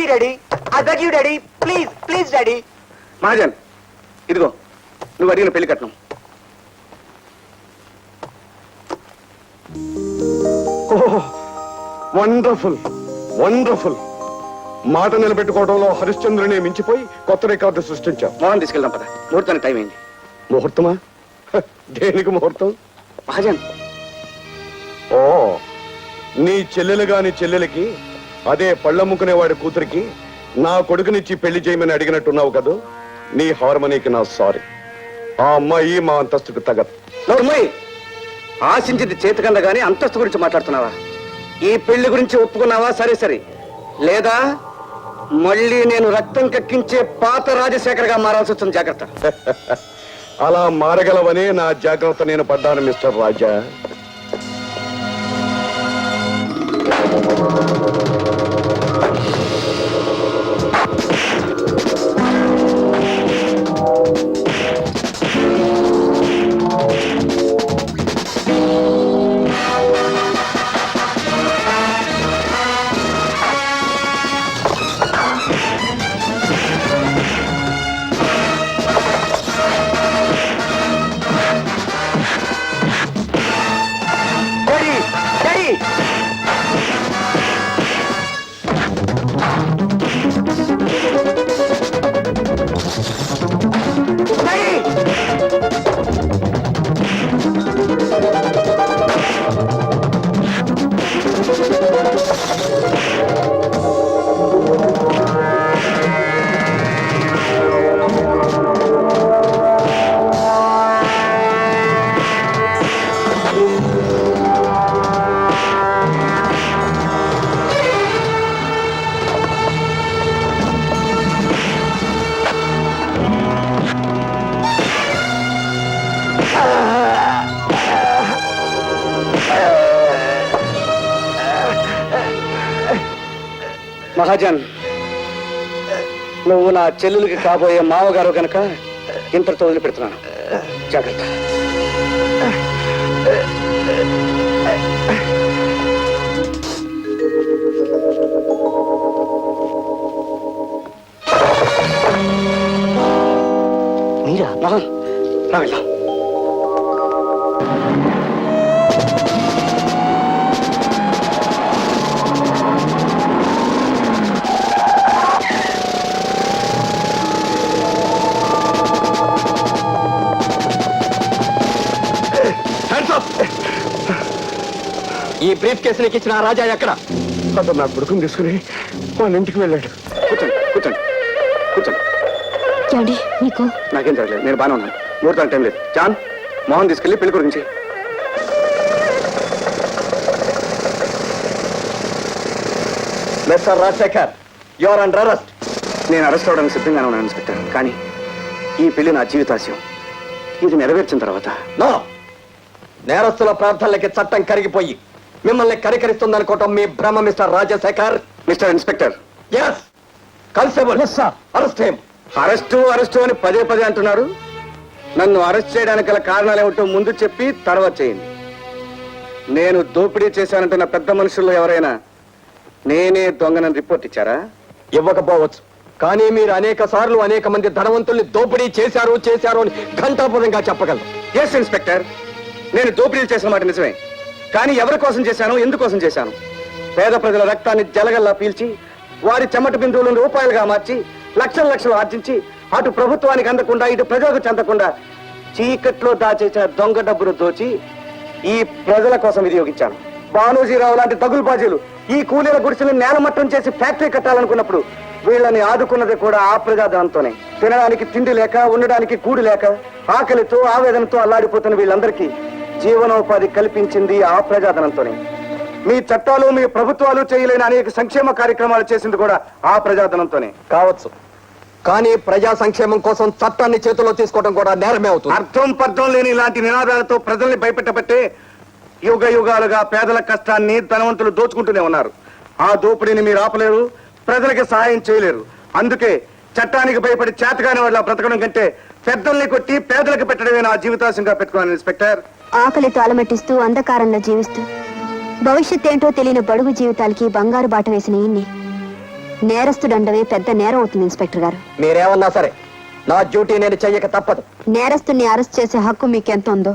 Sorry daddy, I beg you daddy, please please daddy. Mahajan, ఇదిగో నువ్వు అడిగిన పెళ్లి కట్నం. Wonderful wonderful. మాట నిలబెట్టుకోవడంలో హరిశ్చంద్రుని మించిపోయి కొత్త రికార్డు సృష్టించాం. మోహన్ తీసుకెళ్దాం పద, ముహూర్తానికి టైం అయింది. ముహూర్తమా? దేనికి ముహూర్తం? మహాజన్, ఓ, నీ చెల్లెలు గాని చెల్లెలకి, అదే పళ్ళమ్ముకునేవాడి కూతురికి నా కొడుకునిచ్చి పెళ్లి చేయమని అడిగినట్టున్నావు కదూ. నీ హార్మనీకి నా సారీ. ఆ అమ్మాయి మా అంతస్తుకు తగదు. నోర్మోయ్, ఆశించింది చేతికంద గానీ అంతస్తు గురించి మాట్లాడుతున్నావా? ఈ పెళ్లి గురించి ఒప్పుకున్నావా? సరే సరే, లేదా మళ్ళీ నేను రక్తం కక్కించే పాత రాజశేఖర్గా మారాల్సి వస్తుంది. జాగ్రత్త. అలా మారగలవనే నా జాగ్రత్త నేను పడ్డాను మిస్టర్ రాజా. మహాజన్, నువ్వు నా చెల్లెలకి కాబోయే మావగారు గనక ఇంతటితో వదిలిపెడుతున్నాను. జాగ్రత్త. మీరా? మోహన్, రా వెళ్దాం. ఈ బ్రీఫ్ కేసు నీకు ఇచ్చిన రాజా ఎక్కడ? అతను నా కొడుకుని తీసుకుని వాళ్ళ ఇంటికి వెళ్ళాడు. కూర్చోండి కూర్చోండి కూర్చోండి. ఏమండి మీకు? నాకేం జరగలేదు, నేను బాగానే ఉన్నాను. ముహూర్తానికి టైం లేదు. జాన్, మోహన్ తీసుకెళ్ళి పెళ్లి గురించి. Mister Rajasekhar, you are under arrest. నేను అరెస్ట్ అవడానికి సిద్ధంగానే ఉన్నాను ఇన్స్పెక్టర్, కానీ ఈ పెళ్లి నా జీవితాశయం. ఇది నెరవేర్చిన తర్వాత నో, నేరస్తుల ప్రార్థనలకి చట్టం కరిగిపోయి మిమ్మల్ని కరికరిస్తుందనుకోవటం మీ భ్రమ mister Rajasekhar. Mister inspector. Yes, constable arrest him. Arrest arrest అని పదే పదే అంటున్నారు. నన్ను అరెస్ట్ చేయడానికి గల కారణాలు ఏమిటో ముందు చెప్పి తర్వాత చేయండి. నేను దోపిడీ చేశానంటున్న పెద్ద మనుషుల్లో ఎవరైనా నేనే దొంగనని రిపోర్ట్ ఇచ్చారా? ఇవ్వకపోవచ్చు, కానీ మీరు అనేక సార్లు అనేక మంది ధనవంతుల్ని దోపిడీ చేశారు అని ఘంటాపదంగా చెప్పగలరు. ఎస్ ఇన్స్పెక్టర్, నేను దోపిడీలు చేసిన మాట నిజమే. కానీ ఎవరి కోసం చేశాను, ఎందుకోసం చేశాను? పేద ప్రజల రక్తాన్ని జలగల్లా పీల్చి వారి చెమట బిందువులను రూపాయలుగా మార్చి లక్షల లక్షలు ఆర్జించి అటు ప్రభుత్వానికి అందకుండా ఇటు ప్రజలకు చెందకుండా చీకట్లో దాచేసిన దొంగ డబ్బును దోచి ఈ ప్రజల కోసం వినియోగించాను. బానోజీరావు లాంటి తగులుబాజీలు ఈ కూలీల గుడిసెలను నేలమట్టం చేసి ఫ్యాక్టరీ కట్టాలనుకున్నప్పుడు వీళ్ళని ఆదుకున్నది కూడా ఆ ప్రజాధనంతోనే. తినడానికి తిండి లేక, ఉండడానికి కూడి లేక, ఆకలితో ఆవేదనతో అల్లాడిపోతున్న వీళ్ళందరికీ జీవనోపాధి కల్పించింది ఆ ప్రజాధనంతోనే. మీ చట్టాలు, మీ ప్రభుత్వాలు చేయలేని అనేక సంక్షేమ కార్యక్రమాలు చేసింది కూడా ఆ ప్రజాధనంతోనే. కావచ్చు, కానీ ప్రజా సంక్షేమం కోసం చట్టాన్ని చేతిలో తీసుకోవడం కూడా నేరమే అవుతుంది. అర్థం పర్థం లేని ఇలాంటి నినాదాలతో ప్రజల్ని భయపెట్టబట్టే యుగ యుగాలుగా పేదల కష్టాన్ని ధనవంతులు దోచుకుంటూనే ఉన్నారు. ఆ దోపిడీని మీరు ఆపలేరు, ప్రజలకి సహాయం చేయలేరు. అందుకే చట్టానికి భయపడి చేతగాని వాళ్ళ బ్రతకడం కంటే పెద్దల్ని కొట్టి పేదలకు పెట్టడమే నా జీవితాశంగా పెట్టుకున్నాను ఇన్స్పెక్టర్. ఆకలితో అలమటిస్తూ అంధకారంలో జీవిస్తూ భవిష్యత్ ఏంటో తెలియని బడుగు జీవితాలకి బంగారు బాట వేసిన ఈయన్ని నేరస్తుడండవే పెద్ద నేరం అవుతుంది ఇన్స్పెక్టర్ గారు. మీరేమన్నా సరే నా డ్యూటీ నేను చెయ్యక తప్పదు. నేరస్తుని అరెస్ట్ చేసే హక్కు మీకెంత ఉందో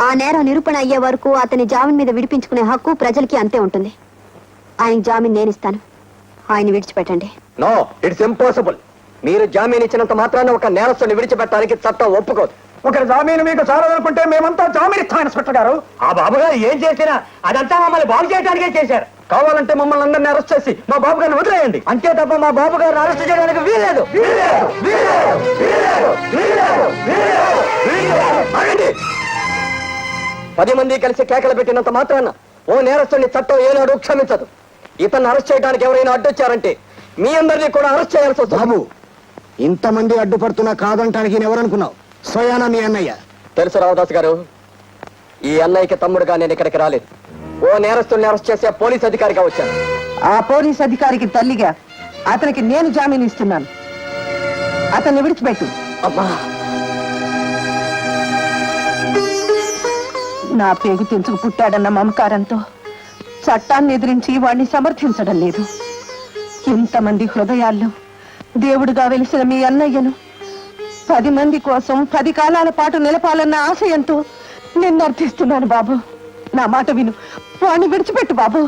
ఆ నేరం నిరూపణ అయ్యే వరకు అతని జామీన్ మీద విడిపించుకునే హక్కు ప్రజలకి అంతే ఉంటుంది. ఆయన జామీన్ నేను ఇస్తాను, ఆయన విడిచిపెట్టండి. No, it's impossible. మీరు జామీన్ ఇచ్చినంత మాత్రాన ఒక నేరస్తుని విడిచిపెట్టడానికి చట్టం ఒప్పుకోదు. ఒకరి జామీను మీకు చాలదనుకుంటే మేమంతా జామీన్ ఇస్తాం ఇన్స్పెక్టర్ గారు. ఆ బాబు గారు ఏం చేసినా అదంతా మమ్మల్ని బాగు చేయడానికే చేశారు. కావాలంటే మమ్మల్ని అందరినీ అరెస్ట్ చేసి మా బాబు గారిని వదిలేయండి. అంతే తప్ప మా బాబు గారు అరెస్ట్ చేయడానికి వీల్లేదు. ఆగండి. 10 మంది కలిసి కేకలు పెట్టినంత మాత్రాన ఓ నేరస్తుని చట్టం ఏనాడు క్షమించదు. ఇతన్ని అరెస్ట్ చేయడానికి ఎవరైనా అడ్డొచ్చారంటే మీ అందరినీ కూడా అరెస్ట్ చేయాల్సి వస్తుంది. బాబు, ఇంతమంది అడ్డుపడుతున్నా కాదంటానికి ఎవరనుకున్నావు? స్వయానా మీ అన్నయ్య. తెలుసు రావదాస్ గారు, ఈ అన్నయ్యకి తమ్ముడుగా నేను ఇక్కడికి రాలేదు. ఓ నేరస్తుల్ని అరెస్ట్ చేసే పోలీస్ అధికారిగా వచ్చాను. ఆ పోలీస్ అధికారికి తల్లిగా అతనికి నేను జామీన్ ఇస్తున్నాను. అతన్ని విడిచిపెట్టు. అమ్మా, నా పేగు తెంచుకు పుట్టాడన్న మమకారంతో చట్టాన్ని ఎదిరించి వాణ్ణి సమర్థించడం లేదు. ఇంతమంది హృదయాల్లో దేవుడుగా వెలిసిన మీ అన్నయ్యను 10 మంది కోసం 10 కాలాల పాటు నిలపాలన్న ఆశయంతో నేను అర్థిస్తున్నాను. బాబు, నా మాట విను, వాణ్ణి విడిచిపెట్టు బాబు.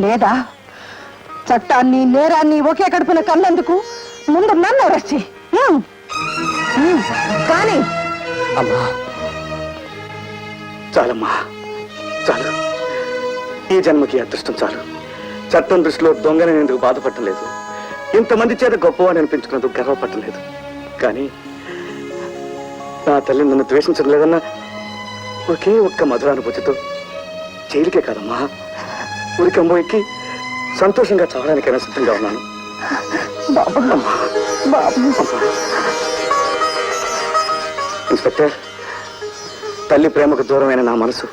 లేదా చట్టాన్ని నేరాన్ని ఒకే కడుపున కన్నందుకు ముందు నన్ను అరెస్ట్ చెయ్యి. కానీ అమ్మా, చాలమ్మా, చాలు. ఈ జన్మకి అదృష్టం చాలు. చట్టం దృష్టిలో దొంగని ఎందుకు బాధపడటం లేదు, ఇంతమంది చేత గొప్పవాడిని అనిపించుకున్నందుకు గర్వపడటం లేదు. కానీ నా తల్లి నన్ను ద్వేషించడం లేదన్న ఒకే ఒక్క మధురానుభూతితో జైలుకే కాదమ్మా, ఉరికంబో ఎక్కి సంతోషంగా చావడానికైనా సిద్ధంగా ఉన్నాను. ఇన్స్పెక్టర్, తల్లి ప్రేమకు దూరమైన నా మనసు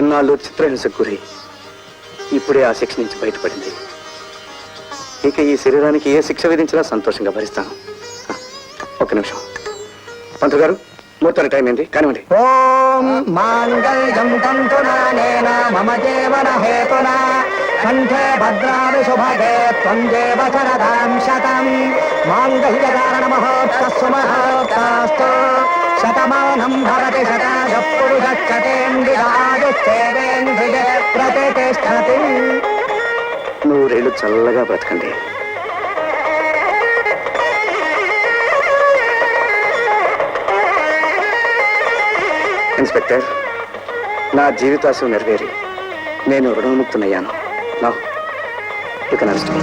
ఇన్నాళ్ళు చిత్రహింసకు గురి ఇప్పుడే ఆ శిక్ష నుంచి బయటపడింది. ఇక ఈ శరీరానికి ఏ శిక్ష విధించినా సంతోషంగా భరిస్తాను. ఒక్క నిమిషం పంతులు గారు, ముహూర్తానికి టైం ఏంటి? కానివ్వండి. ఓం మాంగళ్యం తంతునానేన మమ జీవన హేతునా కంఠే భద్రాది శుభగే త్వం దేవ శరదాం శతం మాంగళ్యధారణ మహోత్సవ మహోత్సవస్తు శతమానం భవతి శతాయ పురుషేంద్రియాయుష్ేంద్రియ ప్రతిష్టతి. 100 ఏళ్ళు చల్లగా బ్రతకండి. ఇన్స్పెక్టర్, నా జీవితాశయం నెరవేరి నేను రుణముక్తునయ్యాను. నా ఇక నష్టం.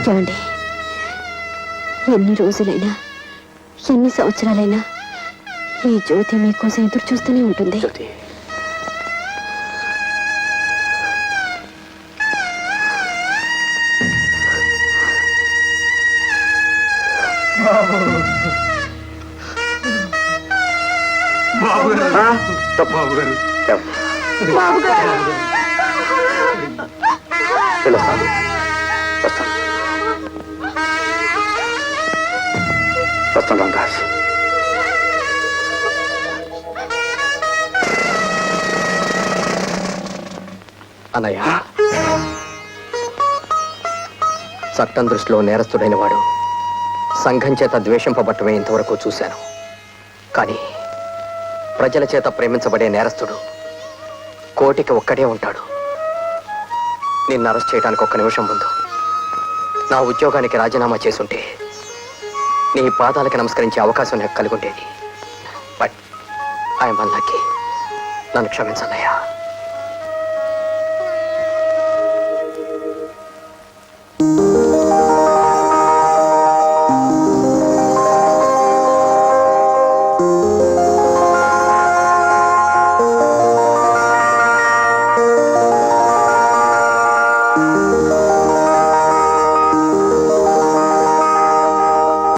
చూడండి, ఎన్ని రోజులైనా ఎన్ని సంవత్సరాలైనా ఈ జ్యోతి మీకోసం ఎదురు చూస్తూనే ఉంటుంది. జ్యోతి, వస్తాను. వస్తాను రామదాస్. అన్నయ్య, చట్టం దృష్టిలో నేరస్తుడైన వాడు సంఘం చేత ద్వేషింపబట్టమే ఇంతవరకు చూశాను. కానీ ప్రజల చేత ప్రేమించబడే నేరస్తుడు కోటికి ఒక్కడే ఉంటాడు. నిన్ను అరెస్ట్ చేయడానికి 1 నిమిషం ముందు నా ఉద్యోగానికి రాజీనామా చేసుంటే నీ పాదాలకు నమస్కరించే అవకాశం నాకు కలిగి ఉండేది. But I'm unlucky. నన్ను క్షమించన్నయ్యా.